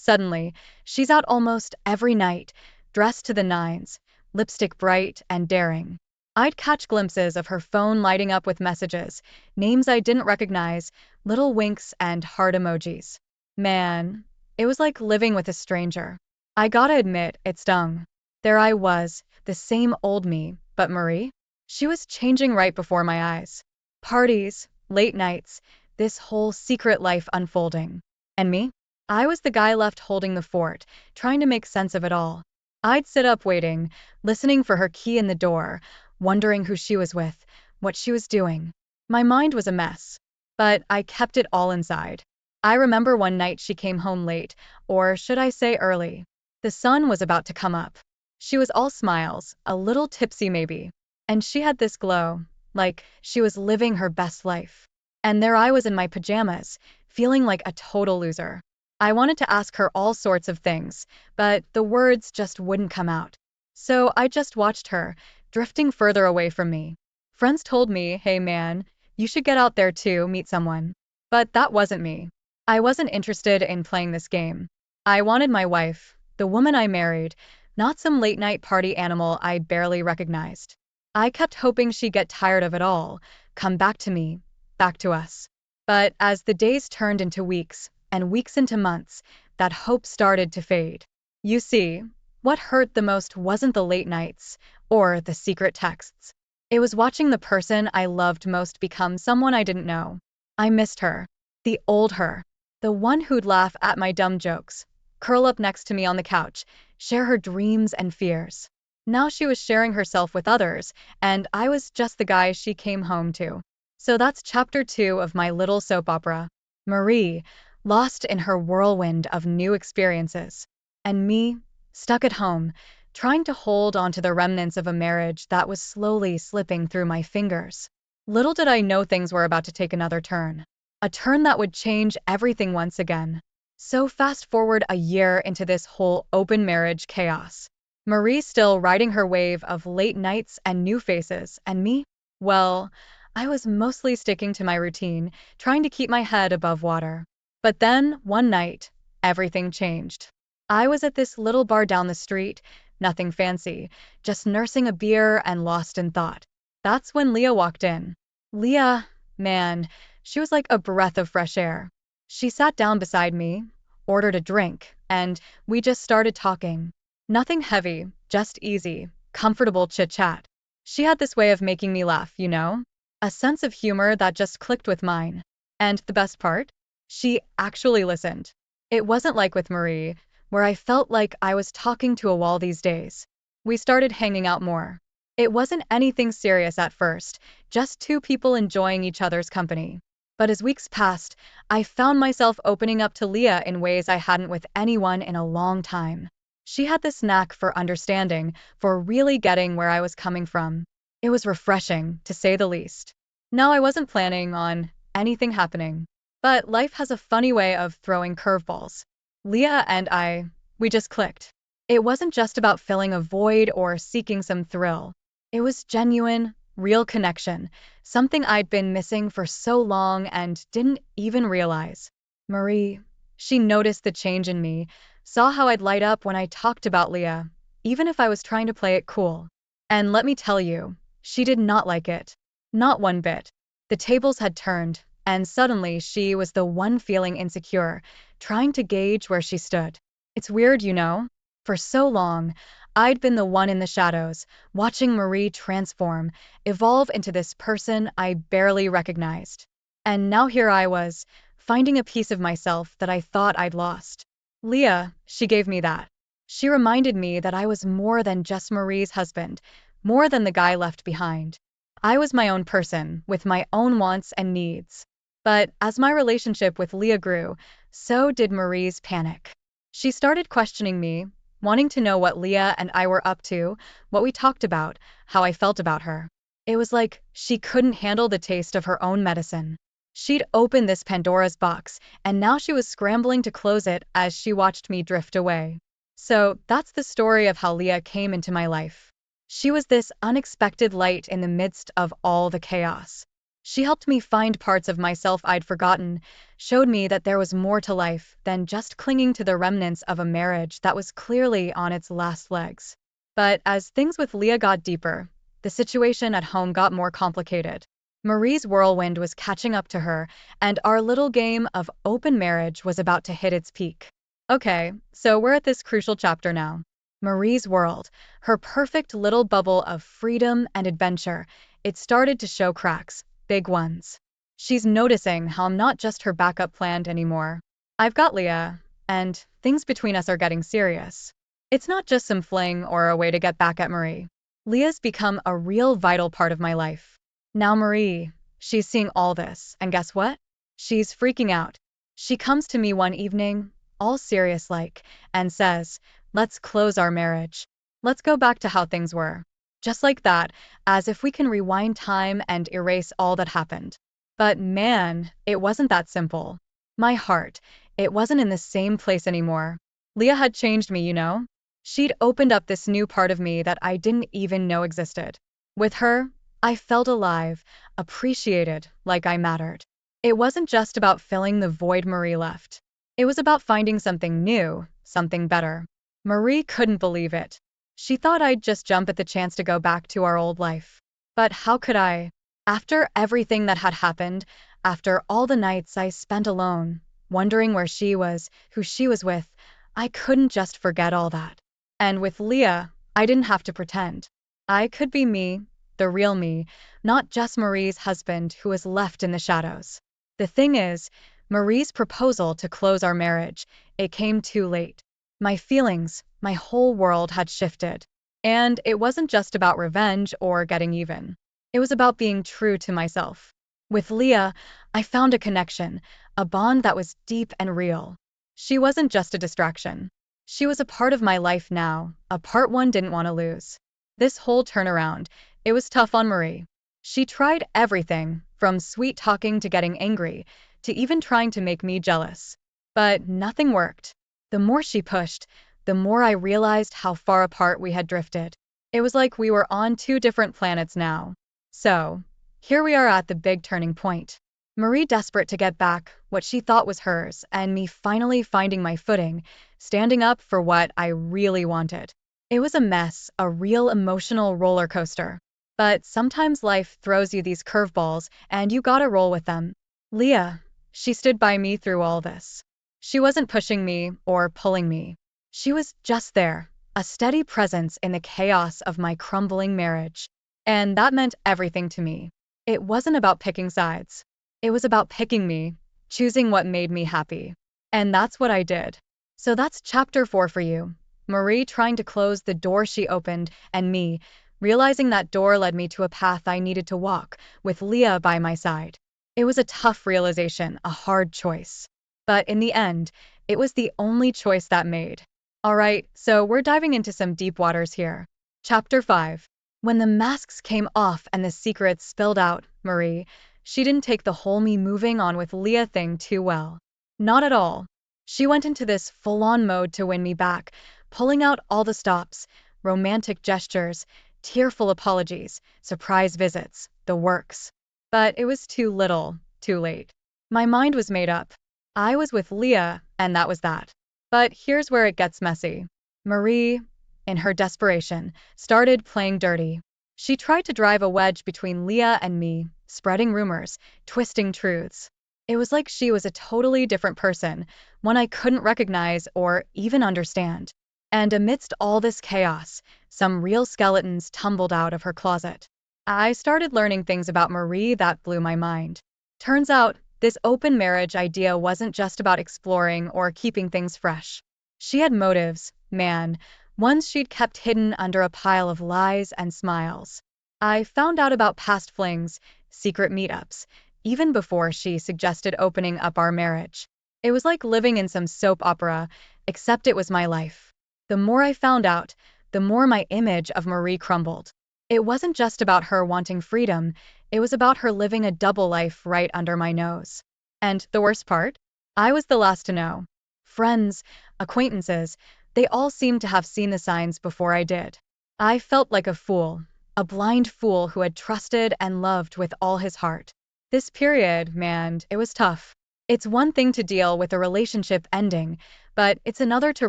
Suddenly, she's out almost every night, dressed to the nines, lipstick bright and daring. I'd catch glimpses of her phone lighting up with messages, names I didn't recognize, little winks and heart emojis. Man, it was like living with a stranger. I gotta admit, it stung. There I was, the same old me, but Marie? She was changing right before my eyes. Parties, late nights, this whole secret life unfolding. And me? I was the guy left holding the fort, trying to make sense of it all. I'd sit up waiting, listening for her key in the door, wondering who she was with, what she was doing. My mind was a mess, but I kept it all inside. I remember one night she came home late, or should I say early. The sun was about to come up. She was all smiles, a little tipsy maybe, and she had this glow, like she was living her best life. And there I was in my pajamas, feeling like a total loser. I wanted to ask her all sorts of things, but the words just wouldn't come out. So I just watched her, drifting further away from me. Friends told me, hey man, you should get out there too, meet someone. But that wasn't me. I wasn't interested in playing this game. I wanted my wife, the woman I married, not some late night party animal I barely recognized. I kept hoping she'd get tired of it all, come back to me, back to us. But as the days turned into weeks, and weeks into months, that hope started to fade. You see, what hurt the most wasn't the late nights, or the secret texts. It was watching the person I loved most become someone I didn't know. I missed her. The old her. The one who'd laugh at my dumb jokes, curl up next to me on the couch, share her dreams and fears. Now she was sharing herself with others, and I was just the guy she came home to. So that's chapter 2 of my little soap opera. Marie, lost in her whirlwind of new experiences. And me, stuck at home, trying to hold onto the remnants of a marriage that was slowly slipping through my fingers. Little did I know things were about to take another turn. A turn that would change everything once again. So fast forward a year into this whole open marriage chaos. Marie still riding her wave of late nights and new faces, and me? Well, I was mostly sticking to my routine, trying to keep my head above water. But then, one night, everything changed. I was at this little bar down the street, nothing fancy, just nursing a beer and lost in thought. That's when Leah walked in. Leah, man, she was like a breath of fresh air. She sat down beside me, ordered a drink, and we just started talking. Nothing heavy, just easy, comfortable chit-chat. She had this way of making me laugh, you know? A sense of humor that just clicked with mine. And the best part? She actually listened. It wasn't like with Marie, where I felt like I was talking to a wall these days. We started hanging out more. It wasn't anything serious at first, just two people enjoying each other's company. But as weeks passed, I found myself opening up to Leah in ways I hadn't with anyone in a long time. She had this knack for understanding, for really getting where I was coming from. It was refreshing, to say the least. Now I wasn't planning on anything happening. But life has a funny way of throwing curveballs. Leah and we just clicked. It wasn't just about filling a void or seeking some thrill. It was genuine, real connection, something I'd been missing for so long and didn't even realize. Marie, she noticed the change in me, saw how I'd light up when I talked about Leah, even if I was trying to play it cool. And let me tell you, she did not like it. Not one bit. The tables had turned, and suddenly she was the one feeling insecure, trying to gauge where she stood. It's weird, you know? For so long, I'd been the one in the shadows, watching Marie transform, evolve into this person I barely recognized. And now here I was, finding a piece of myself that I thought I'd lost. Leah, she gave me that. She reminded me that I was more than just Marie's husband, more than the guy left behind. I was my own person, with my own wants and needs. But as my relationship with Leah grew, so did Marie's panic. She started questioning me, wanting to know what Leah and I were up to, what we talked about, how I felt about her. It was like she couldn't handle the taste of her own medicine. She'd opened this Pandora's box, and now she was scrambling to close it as she watched me drift away. So that's the story of how Leah came into my life. She was this unexpected light in the midst of all the chaos. She helped me find parts of myself I'd forgotten, showed me that there was more to life than just clinging to the remnants of a marriage that was clearly on its last legs. But as things with Leah got deeper, the situation at home got more complicated. Marie's whirlwind was catching up to her, and our little game of open marriage was about to hit its peak. Okay, so we're at this crucial chapter now. Marie's world, her perfect little bubble of freedom and adventure, it started to show cracks, big ones. She's noticing how I'm not just her backup plan anymore. I've got Leah, and things between us are getting serious. It's not just some fling or a way to get back at Marie. Leah's become a real vital part of my life. Now Marie, she's seeing all this, and guess what? She's freaking out. She comes to me one evening, all serious like, and says, "Let's close our marriage. Let's go back to how things were." Just like that, as if we can rewind time and erase all that happened. But man, it wasn't that simple. My heart, it wasn't in the same place anymore. Leah had changed me, you know? She'd opened up this new part of me that I didn't even know existed. With her, I felt alive, appreciated, like I mattered. It wasn't just about filling the void Marie left. It was about finding something new, something better. Marie couldn't believe it. She thought I'd just jump at the chance to go back to our old life. But how could I? After everything that had happened, after all the nights I spent alone, wondering where she was, who she was with, I couldn't just forget all that. And with Leah, I didn't have to pretend. I could be me, the real me, not just Marie's husband who was left in the shadows. The thing is, Marie's proposal to close our marriage, it came too late. My feelings, my whole world had shifted. And it wasn't just about revenge or getting even. It was about being true to myself. With Leah, I found a connection, a bond that was deep and real. She wasn't just a distraction. She was a part of my life now, a part one didn't want to lose. This whole turnaround, it was tough on Marie. She tried everything, from sweet talking to getting angry, to even trying to make me jealous. But nothing worked. The more she pushed, the more I realized how far apart we had drifted. It was like we were on two different planets now. So, here we are at the big turning point. Marie desperate to get back what she thought was hers, and me finally finding my footing, standing up for what I really wanted. It was a mess, a real emotional roller coaster. But sometimes life throws you these curveballs, and you gotta roll with them. Leah, she stood by me through all this. She wasn't pushing me or pulling me. She was just there, a steady presence in the chaos of my crumbling marriage. And that meant everything to me. It wasn't about picking sides. It was about picking me, choosing what made me happy. And that's what I did. So that's chapter 4 for you. Marie trying to close the door she opened, and me, realizing that door led me to a path I needed to walk, with Leah by my side. It was a tough realization, a hard choice. But in the end, it was the only choice that made. Alright, so we're diving into some deep waters here. Chapter 5. When the masks came off and the secrets spilled out, Marie, she didn't take the whole me moving on with Leah thing too well. Not at all. She went into this full-on mode to win me back, pulling out all the stops, romantic gestures, tearful apologies, surprise visits, the works. But it was too little, too late. My mind was made up. I was with Leah, and that was that. But here's where it gets messy. Marie, in her desperation, started playing dirty. She tried to drive a wedge between Leah and me, spreading rumors, twisting truths. It was like she was a totally different person, one I couldn't recognize or even understand. And amidst all this chaos, some real skeletons tumbled out of her closet. I started learning things about Marie that blew my mind. Turns out, this open marriage idea wasn't just about exploring or keeping things fresh. She had motives, man, ones she'd kept hidden under a pile of lies and smiles. I found out about past flings, secret meetups, even before she suggested opening up our marriage. It was like living in some soap opera, except it was my life. The more I found out, the more my image of Marie crumbled. It wasn't just about her wanting freedom, it was about her living a double life right under my nose. And the worst part? I was the last to know. Friends, acquaintances, they all seemed to have seen the signs before I did. I felt like a fool, a blind fool who had trusted and loved with all his heart. This period, man, it was tough. It's one thing to deal with a relationship ending, but it's another to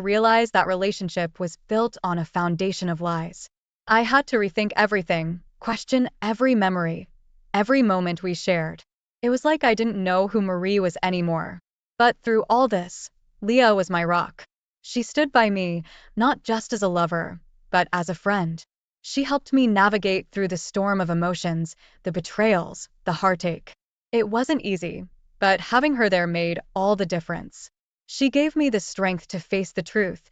realize that relationship was built on a foundation of lies. I had to rethink everything, question every memory, every moment we shared. It was like I didn't know who Marie was anymore. But through all this, Leah was my rock. She stood by me, not just as a lover, but as a friend. She helped me navigate through the storm of emotions, the betrayals, the heartache. It wasn't easy, but having her there made all the difference. She gave me the strength to face the truth,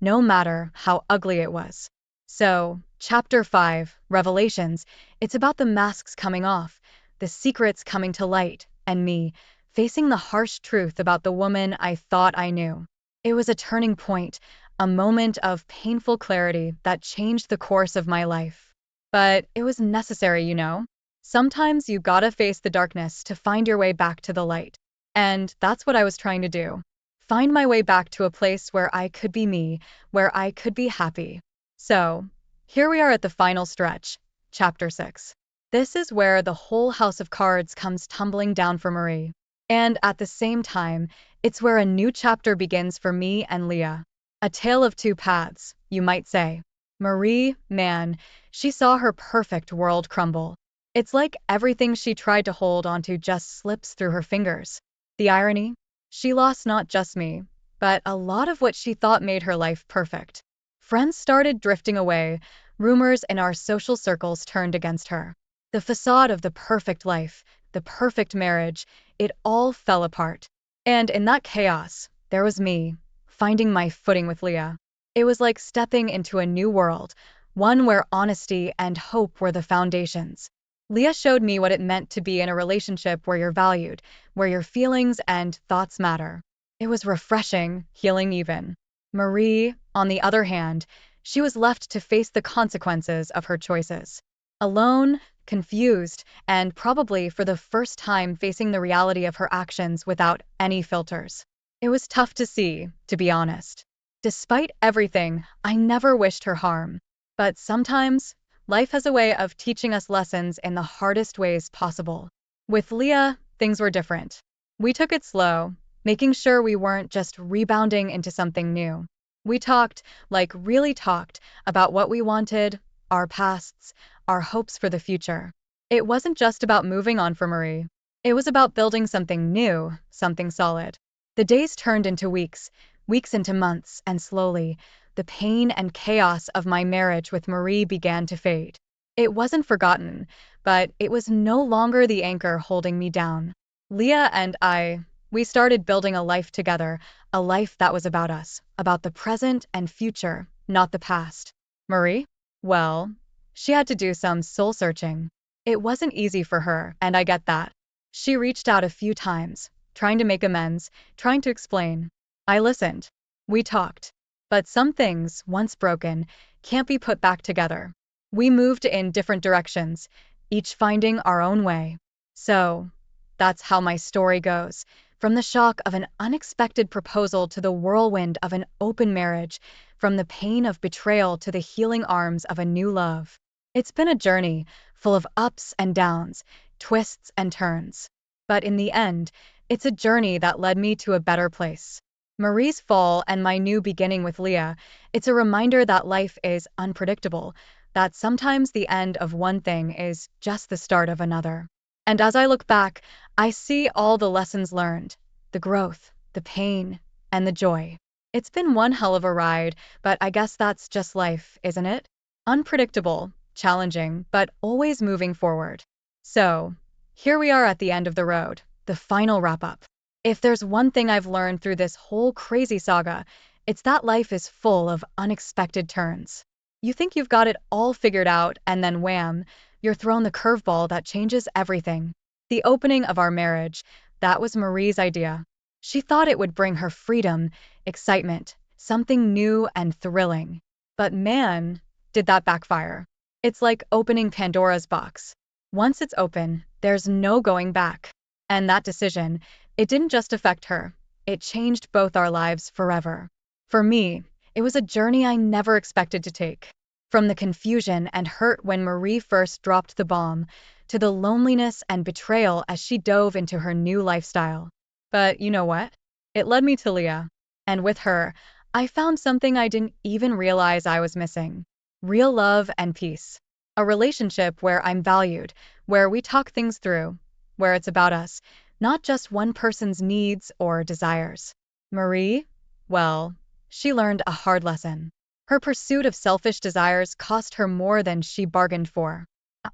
no matter how ugly it was. So, Chapter 5, Revelations, it's about the masks coming off, the secrets coming to light, and me, facing the harsh truth about the woman I thought I knew. It was a turning point, a moment of painful clarity that changed the course of my life. But it was necessary, you know? Sometimes you gotta face the darkness to find your way back to the light. And that's what I was trying to do. Find my way back to a place where I could be me, where I could be happy. So, here we are at the final stretch, Chapter 6. This is where the whole house of cards comes tumbling down for Marie. And at the same time, it's where a new chapter begins for me and Leah. A tale of two paths, you might say. Marie, man, she saw her perfect world crumble. It's like everything she tried to hold onto just slips through her fingers. The irony? She lost not just me, but a lot of what she thought made her life perfect. Friends started drifting away, rumors in our social circles turned against her. The facade of the perfect life, the perfect marriage, it all fell apart. And in that chaos, there was me, finding my footing with Leah. It was like stepping into a new world, one where honesty and hope were the foundations. Leah showed me what it meant to be in a relationship where you're valued, where your feelings and thoughts matter. It was refreshing, healing even. Marie, on the other hand, she was left to face the consequences of her choices. Alone, confused, and probably for the first time facing the reality of her actions without any filters. It was tough to see, to be honest. Despite everything, I never wished her harm. But sometimes, life has a way of teaching us lessons in the hardest ways possible. With Leah, things were different. We took it slow, making sure we weren't just rebounding into something new. We talked, like really talked, about what we wanted, our pasts, our hopes for the future. It wasn't just about moving on for Marie. It was about building something new, something solid. The days turned into weeks, weeks into months, and slowly, the pain and chaos of my marriage with Marie began to fade. It wasn't forgotten, but it was no longer the anchor holding me down. Leah and I, we started building a life together, a life that was about us, about the present and future, not the past. Marie? Well, she had to do some soul searching. It wasn't easy for her, and I get that. She reached out a few times, trying to make amends, trying to explain. I listened. We talked. But some things, once broken, can't be put back together. We moved in different directions, each finding our own way. So, that's how my story goes. From the shock of an unexpected proposal to the whirlwind of an open marriage, from the pain of betrayal to the healing arms of a new love. It's been a journey, full of ups and downs, twists and turns. But in the end, it's a journey that led me to a better place. Marie's fall and my new beginning with Leah, it's a reminder that life is unpredictable, that sometimes the end of one thing is just the start of another. And as I look back, I see all the lessons learned, the growth, the pain, and the joy. It's been one hell of a ride, but I guess that's just life, isn't it? Unpredictable, challenging, but always moving forward. So, here we are at the end of the road, the final wrap-up. If there's one thing I've learned through this whole crazy saga, it's that life is full of unexpected turns. You think you've got it all figured out, and then wham, you're thrown the curveball that changes everything. The opening of our marriage, that was Marie's idea. She thought it would bring her freedom, excitement, something new and thrilling. But man, did that backfire. It's like opening Pandora's box. Once it's open, there's no going back. And that decision, it didn't just affect her, it changed both our lives forever. For me, it was a journey I never expected to take. From the confusion and hurt when Marie first dropped the bomb, to the loneliness and betrayal as she dove into her new lifestyle. But you know what? It led me to Leah. And with her, I found something I didn't even realize I was missing. Real love and peace. A relationship where I'm valued, where we talk things through, where it's about us, not just one person's needs or desires. Marie? Well, she learned a hard lesson. Her pursuit of selfish desires cost her more than she bargained for.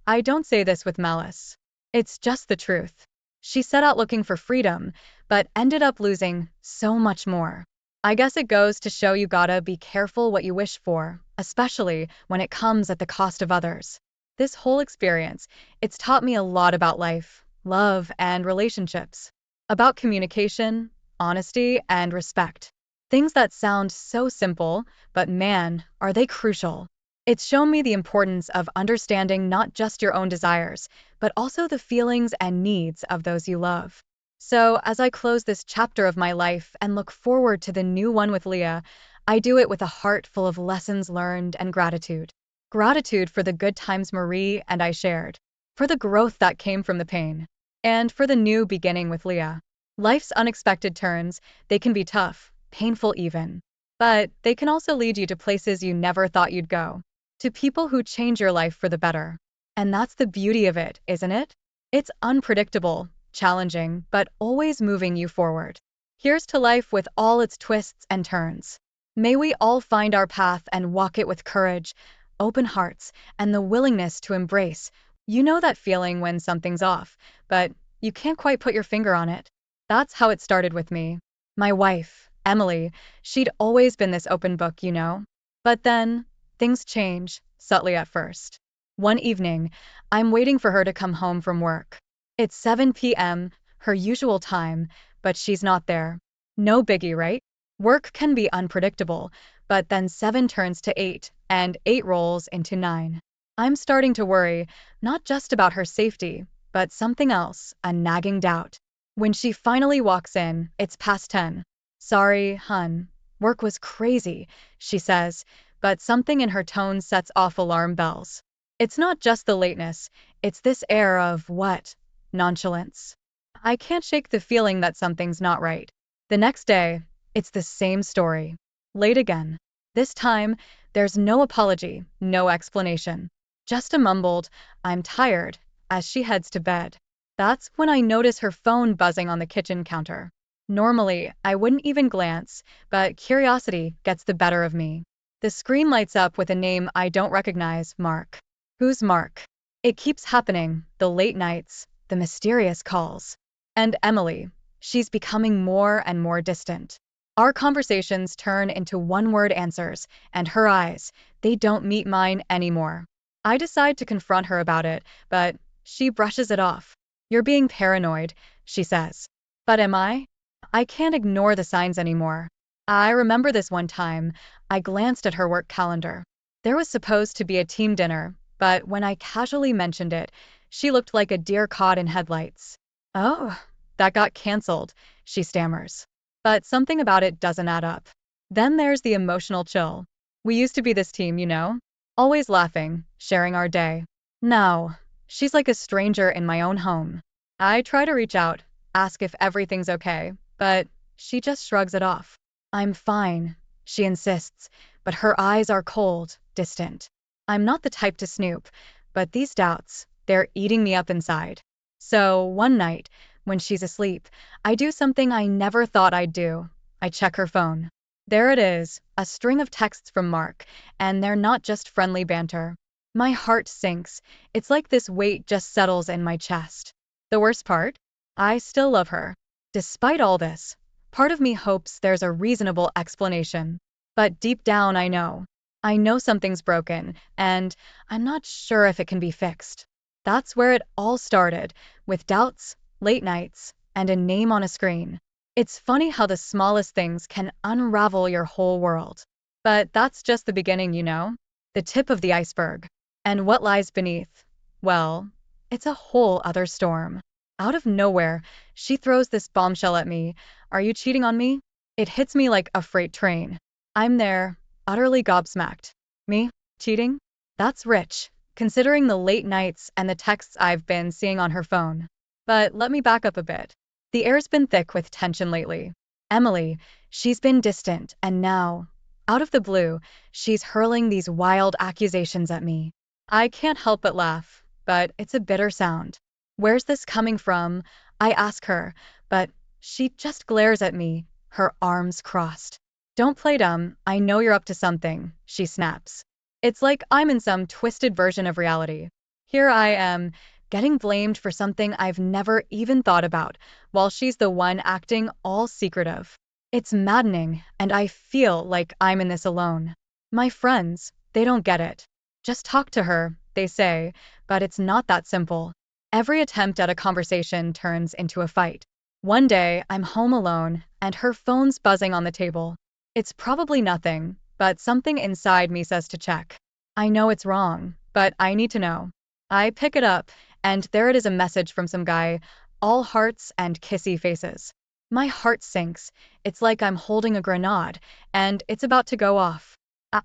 I don't say this with malice. It's just the truth. She set out looking for freedom, but ended up losing so much more. I guess it goes to show you gotta be careful what you wish for, especially when it comes at the cost of others. This whole experience, it's taught me a lot about life, love, and relationships. About communication, honesty, and respect. Things that sound so simple, but man, are they crucial. It's shown me the importance of understanding not just your own desires, but also the feelings and needs of those you love. So, as I close this chapter of my life and look forward to the new one with Leah, I do it with a heart full of lessons learned and gratitude. Gratitude for the good times Marie and I shared, for the growth that came from the pain, and for the new beginning with Leah. Life's unexpected turns, they can be tough, painful even, but they can also lead you to places you never thought you'd go, to people who change your life for the better. And that's the beauty of it, isn't it? It's unpredictable, challenging, but always moving you forward. Here's to life with all its twists and turns. May we all find our path and walk it with courage, open hearts, and the willingness to embrace. You know that feeling when something's off, but you can't quite put your finger on it. That's how it started with me. My wife, Emily, she'd always been this open book, you know? But then, things change, subtly at first. One evening, I'm waiting for her to come home from work. It's 7 p.m., her usual time, but she's not there. No biggie, right? Work can be unpredictable, but then 7 turns to 8, and 8 rolls into 9. I'm starting to worry, not just about her safety, but something else, a nagging doubt. When she finally walks in, it's past 10. Sorry, hun. Work was crazy, she says, but something in her tone sets off alarm bells. It's not just the lateness, it's this air of what? Nonchalance. I can't shake the feeling that something's not right. The next day, it's the same story. Late again. This time, there's no apology, no explanation. Just a mumbled, I'm tired, as she heads to bed. That's when I notice her phone buzzing on the kitchen counter. Normally, I wouldn't even glance, but curiosity gets the better of me. The screen lights up with a name I don't recognize, Mark. Who's Mark? It keeps happening, the late nights, the mysterious calls. And Emily, she's becoming more and more distant. Our conversations turn into one-word answers, and her eyes, they don't meet mine anymore. I decide to confront her about it, but she brushes it off. You're being paranoid, she says. But am I? I can't ignore the signs anymore. I remember this one time, I glanced at her work calendar. There was supposed to be a team dinner, but when I casually mentioned it, she looked like a deer caught in headlights. Oh, that got canceled, she stammers. But something about it doesn't add up. Then there's the emotional chill. We used to be this team, you know? Always laughing, sharing our day. Now, she's like a stranger in my own home. I try to reach out, ask if everything's okay, but she just shrugs it off. I'm fine, she insists, but her eyes are cold, distant. I'm not the type to snoop, but these doubts, they're eating me up inside. So, one night, when she's asleep, I do something I never thought I'd do. I check her phone. There it is, a string of texts from Mark, and they're not just friendly banter. My heart sinks. It's like this weight just settles in my chest. The worst part? I still love her. Despite all this, part of me hopes there's a reasonable explanation. But deep down, I know. I know something's broken, and I'm not sure if it can be fixed. That's where it all started, with doubts, late nights, and a name on a screen. It's funny how the smallest things can unravel your whole world. But that's just the beginning, you know? The tip of the iceberg. And what lies beneath? Well, it's a whole other storm. Out of nowhere, she throws this bombshell at me. Are you cheating on me? It hits me like a freight train. I'm there, utterly gobsmacked. Me? Cheating? That's rich, considering the late nights and the texts I've been seeing on her phone. But let me back up a bit. The air's been thick with tension lately. Emily, she's been distant, and now, out of the blue, she's hurling these wild accusations at me. I can't help but laugh, but it's a bitter sound. Where's this coming from? I ask her, but she just glares at me, her arms crossed. Don't play dumb, I know you're up to something, she snaps. It's like I'm in some twisted version of reality. Here I am, getting blamed for something I've never even thought about, while she's the one acting all secretive. It's maddening, and I feel like I'm in this alone. My friends, they don't get it. Just talk to her, they say, but it's not that simple. Every attempt at a conversation turns into a fight. One day, I'm home alone, and her phone's buzzing on the table. It's probably nothing, but something inside me says to check. I know it's wrong, but I need to know. I pick it up, and there it is, a message from some guy, all hearts and kissy faces. My heart sinks. It's like I'm holding a grenade, and it's about to go off.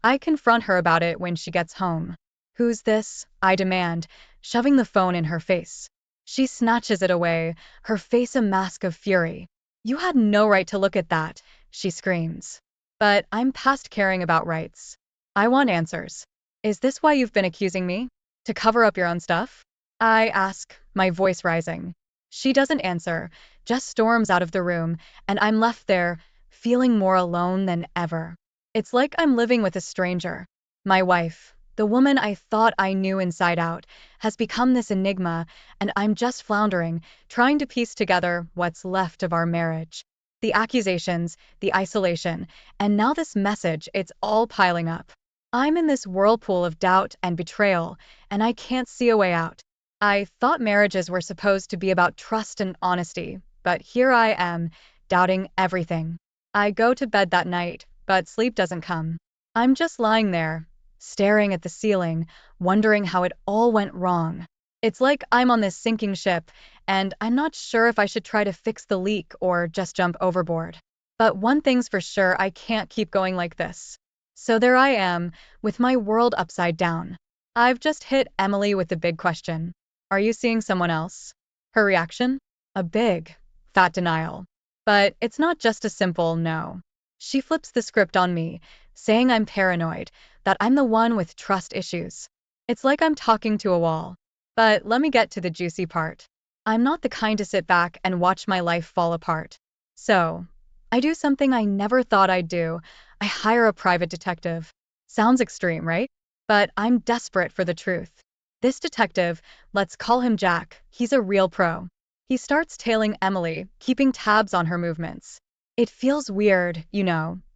I confront her about it when she gets home. Who's this? I demand, shoving the phone in her face. She snatches it away, her face a mask of fury. You had no right to look at that, she screams. But I'm past caring about rights. I want answers. Is this why you've been accusing me? To cover up your own stuff? I ask, my voice rising. She doesn't answer, just storms out of the room, and I'm left there, feeling more alone than ever. It's like I'm living with a stranger. My wife, the woman I thought I knew inside out, has become this enigma, and I'm just floundering, trying to piece together what's left of our marriage. The accusations, the isolation, and now this message, it's all piling up. I'm in this whirlpool of doubt and betrayal, and I can't see a way out. I thought marriages were supposed to be about trust and honesty, but here I am, doubting everything. I go to bed that night, but sleep doesn't come. I'm just lying there, staring at the ceiling, wondering how it all went wrong. It's like I'm on this sinking ship, and I'm not sure if I should try to fix the leak or just jump overboard. But one thing's for sure, I can't keep going like this. So there I am, with my world upside down. I've just hit Emily with the big question. Are you seeing someone else? Her reaction? A big, fat denial. But it's not just a simple no. She flips the script on me, saying I'm paranoid, that I'm the one with trust issues. It's like I'm talking to a wall. But let me get to the juicy part. I'm not the kind to sit back and watch my life fall apart. So, I do something I never thought I'd do. I hire a private detective. Sounds extreme, right? But I'm desperate for the truth. This detective, let's call him Jack, he's a real pro. He starts tailing Emily, keeping tabs on her movements. It feels weird,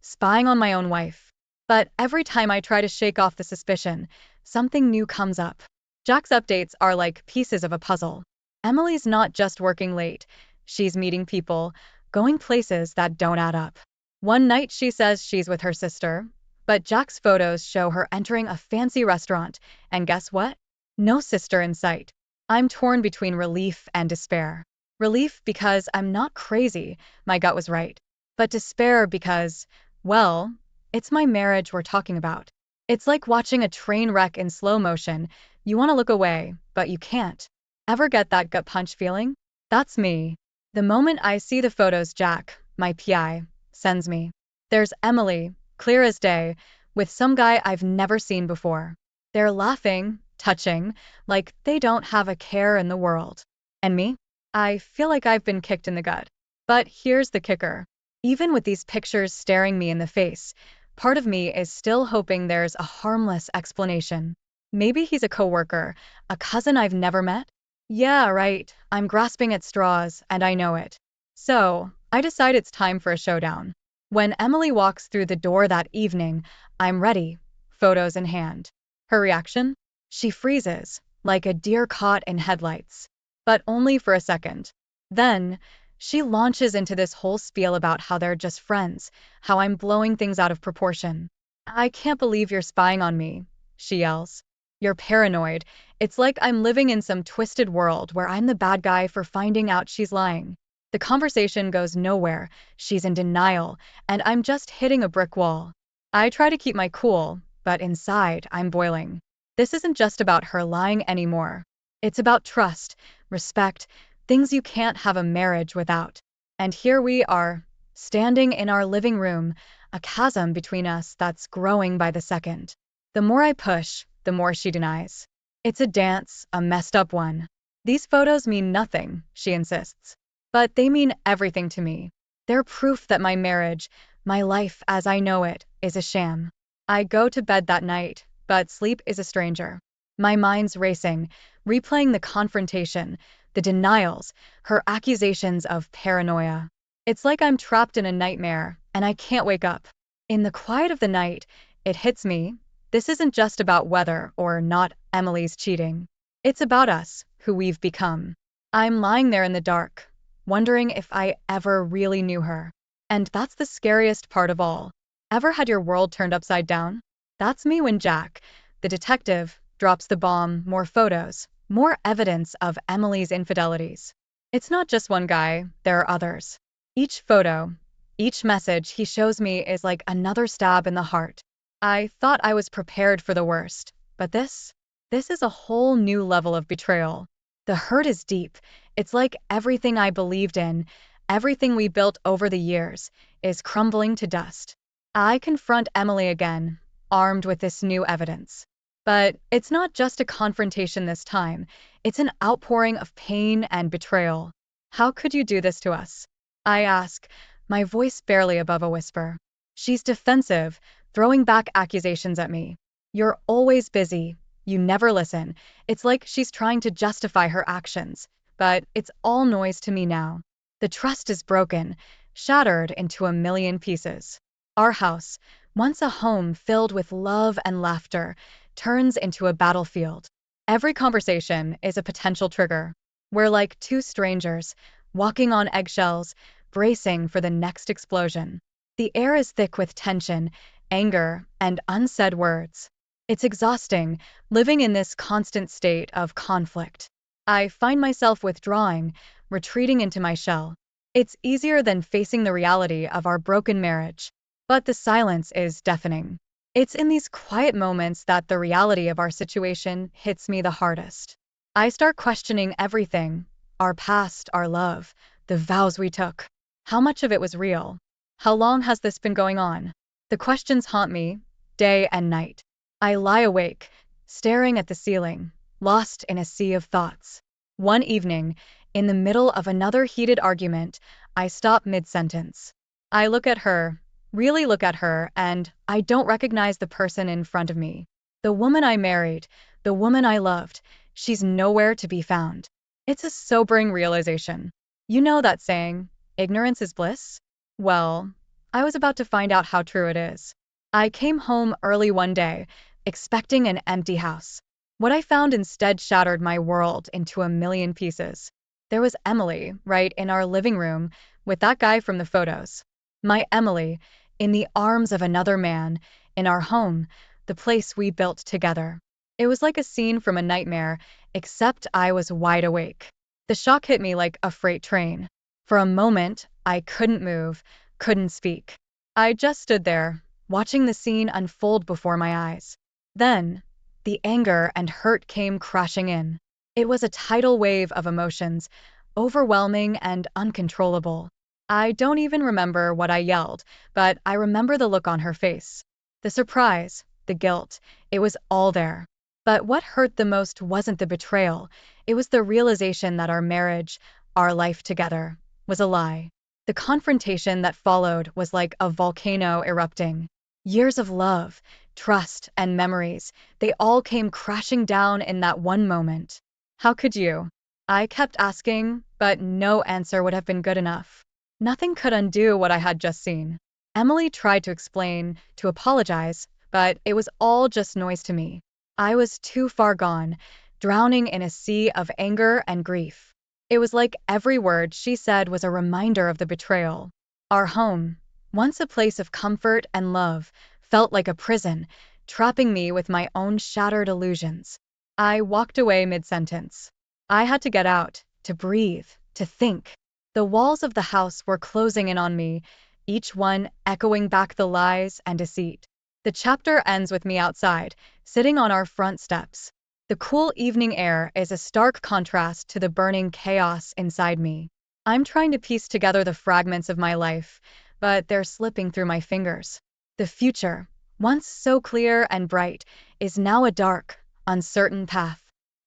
spying on my own wife. But every time I try to shake off the suspicion, something new comes up. Jack's updates are like pieces of a puzzle. Emily's not just working late, she's meeting people, going places that don't add up. One night she says she's with her sister, but Jack's photos show her entering a fancy restaurant, and guess what? No sister in sight. I'm torn between relief and despair. Relief because I'm not crazy, my gut was right. But despair because, well, it's my marriage we're talking about. It's like watching a train wreck in slow motion. You want to look away, but you can't. Ever get that gut punch feeling? That's me. The moment I see the photos Jack, my PI, sends me. There's Emily, clear as day, with some guy I've never seen before. They're laughing, touching, like they don't have a care in the world. And me? I feel like I've been kicked in the gut. But here's the kicker. Even with these pictures staring me in the face, part of me is still hoping there's a harmless explanation. Maybe he's a coworker, a cousin I've never met? Yeah, right. I'm grasping at straws, and I know it. So, I decide it's time for a showdown. When Emily walks through the door that evening, I'm ready, photos in hand. Her reaction? She freezes, like a deer caught in headlights. But only for a second. Then, she launches into this whole spiel about how they're just friends, how I'm blowing things out of proportion. I can't believe you're spying on me, she yells. You're paranoid. It's like I'm living in some twisted world where I'm the bad guy for finding out she's lying. The conversation goes nowhere, she's in denial, and I'm just hitting a brick wall. I try to keep my cool, but inside, I'm boiling. This isn't just about her lying anymore. It's about trust, respect, things you can't have a marriage without. And here we are, standing in our living room, a chasm between us that's growing by the second. The more I push, the more she denies. It's a dance, a messed up one. These photos mean nothing, she insists. But they mean everything to me. They're proof that my marriage, my life as I know it, is a sham. I go to bed that night, but sleep is a stranger. My mind's racing, replaying the confrontation, the denials, her accusations of paranoia. It's like I'm trapped in a nightmare, and I can't wake up. In the quiet of the night, it hits me. This isn't just about whether or not Emily's cheating. It's about us, who we've become. I'm lying there in the dark, wondering if I ever really knew her. And that's the scariest part of all. Ever had your world turned upside down? That's me when Jack, the detective, drops the bomb, more photos, more evidence of Emily's infidelities. It's not just one guy, there are others. Each photo, each message he shows me is like another stab in the heart. I thought I was prepared for the worst, but this is a whole new level of betrayal. The hurt is deep. It's like everything I believed in, everything we built over the years, is crumbling to dust. I confront Emily again, armed with this new evidence. But it's not just a confrontation this time, it's an outpouring of pain and betrayal. How could you do this to us? I ask, my voice barely above a whisper. She's defensive, throwing back accusations at me. You're always busy. You never listen. It's like she's trying to justify her actions, but it's all noise to me now. The trust is broken, shattered into a million pieces. Our house, once a home filled with love and laughter, turns into a battlefield. Every conversation is a potential trigger. We're like two strangers, walking on eggshells, bracing for the next explosion. The air is thick with tension, anger, and unsaid words. It's exhausting, living in this constant state of conflict. I find myself withdrawing, retreating into my shell. It's easier than facing the reality of our broken marriage. But the silence is deafening. It's in these quiet moments that the reality of our situation hits me the hardest. I start questioning everything, our past, our love, the vows we took. How much of it was real? How long has this been going on? The questions haunt me, day and night. I lie awake, staring at the ceiling, lost in a sea of thoughts. One evening, in the middle of another heated argument, I stop mid-sentence. I look at her, really look at her, and I don't recognize the person in front of me. The woman I married, the woman I loved, she's nowhere to be found. It's a sobering realization. You know that saying, ignorance is bliss? Well, I was about to find out how true it is. I came home early one day, expecting an empty house. What I found instead shattered my world into a million pieces. There was Emily, right in our living room, with that guy from the photos. My Emily, in the arms of another man, in our home, the place we built together. It was like a scene from a nightmare, except I was wide awake. The shock hit me like a freight train. For a moment, I couldn't move, couldn't speak. I just stood there, watching the scene unfold before my eyes. Then, the anger and hurt came crashing in. It was a tidal wave of emotions, overwhelming and uncontrollable. I don't even remember what I yelled, but I remember the look on her face. The surprise, the guilt, it was all there. But what hurt the most wasn't the betrayal, it was the realization that our marriage, our life together, was a lie. The confrontation that followed was like a volcano erupting. Years of love, trust, and memories, they all came crashing down in that one moment. How could you? I kept asking, but no answer would have been good enough. Nothing could undo what I had just seen. Emily tried to explain, to apologize, but it was all just noise to me. I was too far gone, drowning in a sea of anger and grief. It was like every word she said was a reminder of the betrayal. Our home, once a place of comfort and love, felt like a prison, trapping me with my own shattered illusions. I walked away mid-sentence. I had to get out, to breathe, to think. The walls of the house were closing in on me, each one echoing back the lies and deceit. The chapter ends with me outside, sitting on our front steps. The cool evening air is a stark contrast to the burning chaos inside me. I'm trying to piece together the fragments of my life, but they're slipping through my fingers. The future, once so clear and bright, is now a dark, uncertain path.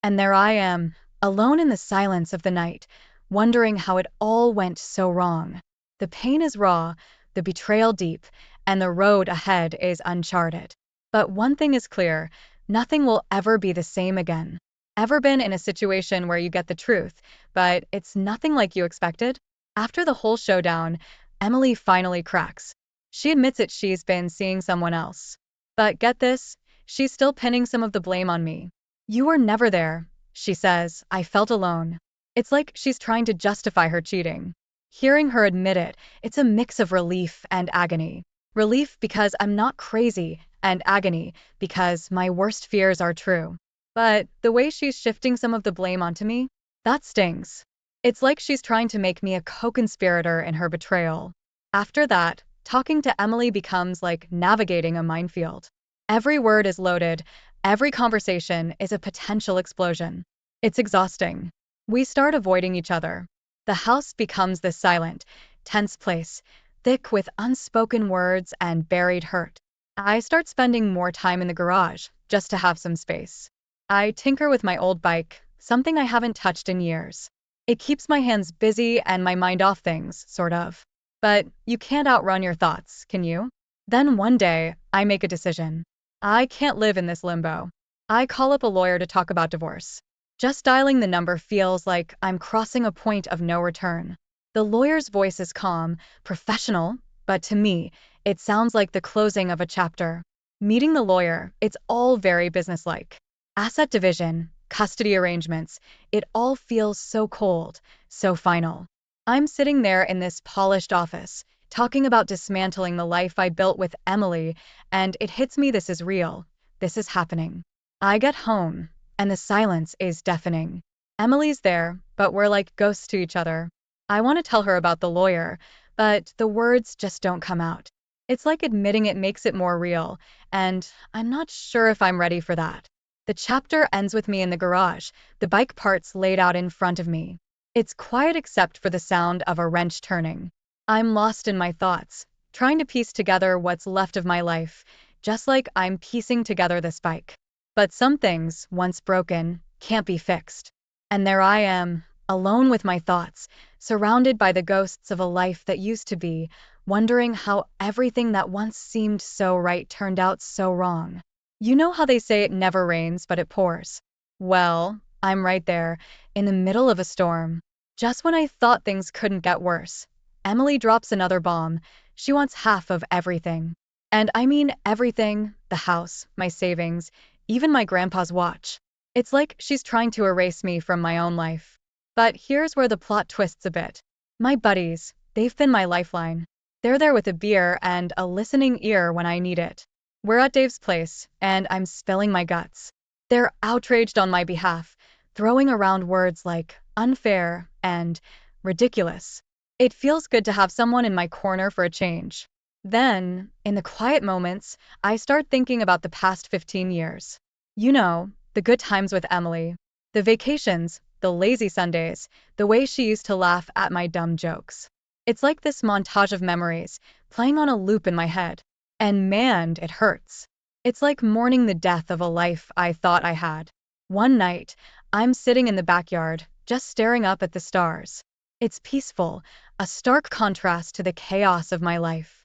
And there I am, alone in the silence of the night, wondering how it all went so wrong. The pain is raw, the betrayal deep, and the road ahead is uncharted. But one thing is clear, nothing will ever be the same again. Ever been in a situation where you get the truth, but it's nothing like you expected? After the whole showdown, Emily finally cracks. She admits it, she's been seeing someone else. But get this, she's still pinning some of the blame on me. You were never there, she says. I felt alone. It's like she's trying to justify her cheating. Hearing her admit it, it's a mix of relief and agony. Relief because I'm not crazy, and agony because my worst fears are true. But the way she's shifting some of the blame onto me, that stings. It's like she's trying to make me a co-conspirator in her betrayal. After that, talking to Emily becomes like navigating a minefield. Every word is loaded, every conversation is a potential explosion. It's exhausting. We start avoiding each other. The house becomes this silent, tense place, thick with unspoken words and buried hurt. I start spending more time in the garage, just to have some space. I tinker with my old bike, something I haven't touched in years. It keeps my hands busy and my mind off things, sort of. But you can't outrun your thoughts, can you? Then one day, I make a decision. I can't live in this limbo. I call up a lawyer to talk about divorce. Just dialing the number feels like I'm crossing a point of no return. The lawyer's voice is calm, professional, but to me, it sounds like the closing of a chapter. Meeting the lawyer, it's all very businesslike. Asset division, custody arrangements, it all feels so cold, so final. I'm sitting there in this polished office, talking about dismantling the life I built with Emily, and it hits me, this is real. This is happening. I get home, and the silence is deafening. Emily's there, but we're like ghosts to each other. I want to tell her about the lawyer, but the words just don't come out. It's like admitting it makes it more real, and I'm not sure if I'm ready for that. The chapter ends with me in the garage, the bike parts laid out in front of me. It's quiet except for the sound of a wrench turning. I'm lost in my thoughts, trying to piece together what's left of my life, just like I'm piecing together this bike. But some things, once broken, can't be fixed. And there I am, alone with my thoughts, surrounded by the ghosts of a life that used to be, wondering how everything that once seemed so right turned out so wrong. You know how they say it never rains, but it pours? Well, I'm right there, in the middle of a storm. Just when I thought things couldn't get worse, Emily drops another bomb. She wants half of everything. And I mean everything, the house, my savings, even my grandpa's watch. It's like she's trying to erase me from my own life. But here's where the plot twists a bit. My buddies, they've been my lifeline. They're there with a beer and a listening ear when I need it. We're at Dave's place, and I'm spilling my guts. They're outraged on my behalf, throwing around words like unfair and ridiculous. It feels good to have someone in my corner for a change. Then, in the quiet moments, I start thinking about the past 15 years. You know, the good times with Emily, the vacations, the lazy Sundays, the way she used to laugh at my dumb jokes. It's like this montage of memories, playing on a loop in my head. And man, it hurts. It's like mourning the death of a life I thought I had. One night, I'm sitting in the backyard, just staring up at the stars. It's peaceful, a stark contrast to the chaos of my life.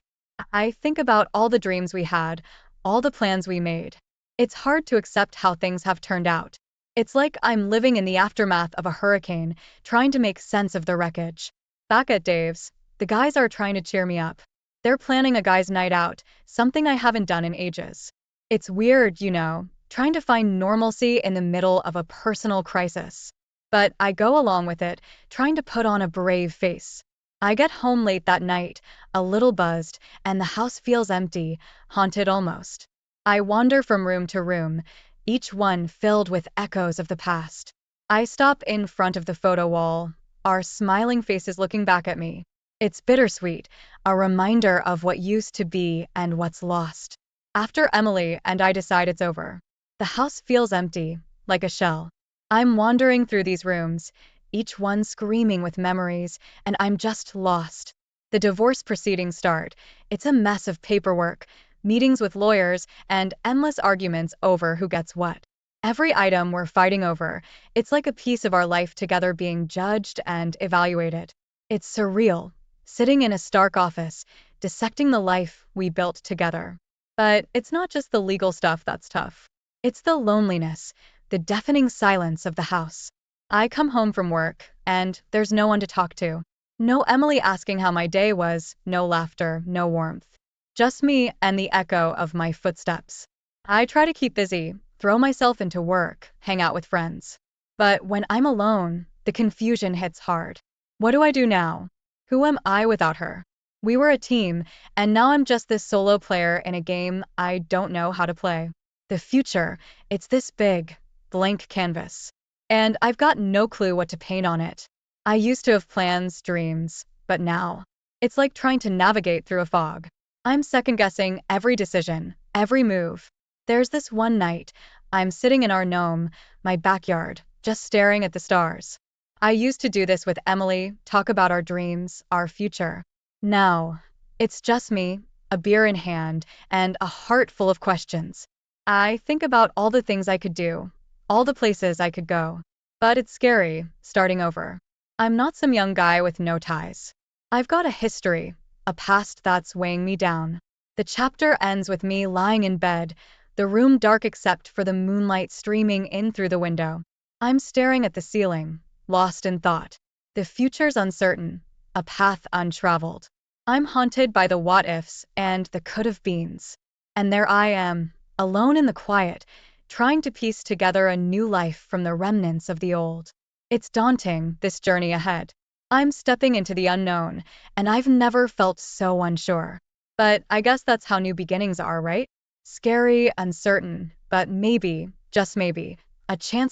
I think about all the dreams we had, all the plans we made. It's hard to accept how things have turned out. It's like I'm living in the aftermath of a hurricane, trying to make sense of the wreckage. Back at Dave's, the guys are trying to cheer me up. They're planning a guys' night out, something I haven't done in ages. It's weird, you know, trying to find normalcy in the middle of a personal crisis. But I go along with it, trying to put on a brave face. I get home late that night, a little buzzed, and the house feels empty, haunted almost. I wander from room to room, each one filled with echoes of the past. I stop in front of the photo wall, our smiling faces looking back at me. It's bittersweet, a reminder of what used to be and what's lost. After Emily and I decide it's over, the house feels empty, like a shell. I'm wandering through these rooms, each one screaming with memories, and I'm just lost. The divorce proceedings start. It's a mess of paperwork, meetings with lawyers, and endless arguments over who gets what. Every item we're fighting over, it's like a piece of our life together being judged and evaluated. It's surreal, sitting in a stark office, dissecting the life we built together. But it's not just the legal stuff that's tough. It's the loneliness, the deafening silence of the house. I come home from work, and there's no one to talk to. No Emily asking how my day was, no laughter, no warmth. Just me and the echo of my footsteps. I try to keep busy, throw myself into work, hang out with friends. But when I'm alone, the confusion hits hard. What do I do now? Who am I without her? We were a team, and now I'm just this solo player in a game I don't know how to play. The future, it's this big, blank canvas. And I've got no clue what to paint on it. I used to have plans, dreams, but now, it's like trying to navigate through a fog. I'm second guessing every decision, every move. There's this one night, I'm sitting in our gnome, my backyard, just staring at the stars. I used to do this with Emily, talk about our dreams, our future. Now, it's just me, a beer in hand, and a heart full of questions. I think about all the things I could do, all the places I could go. But it's scary, starting over. I'm not some young guy with no ties. I've got a history, a past that's weighing me down. The chapter ends with me lying in bed, the room dark except for the moonlight streaming in through the window. I'm staring at the ceiling, lost in thought. The future's uncertain, a path untraveled. I'm haunted by the what ifs and the could have beens. And there I am, alone in the quiet, trying to piece together a new life from the remnants of the old. It's daunting, this journey ahead. I'm stepping into the unknown, and I've never felt so unsure. But I guess that's how new beginnings are, right? Scary, uncertain, but maybe, just maybe, a chance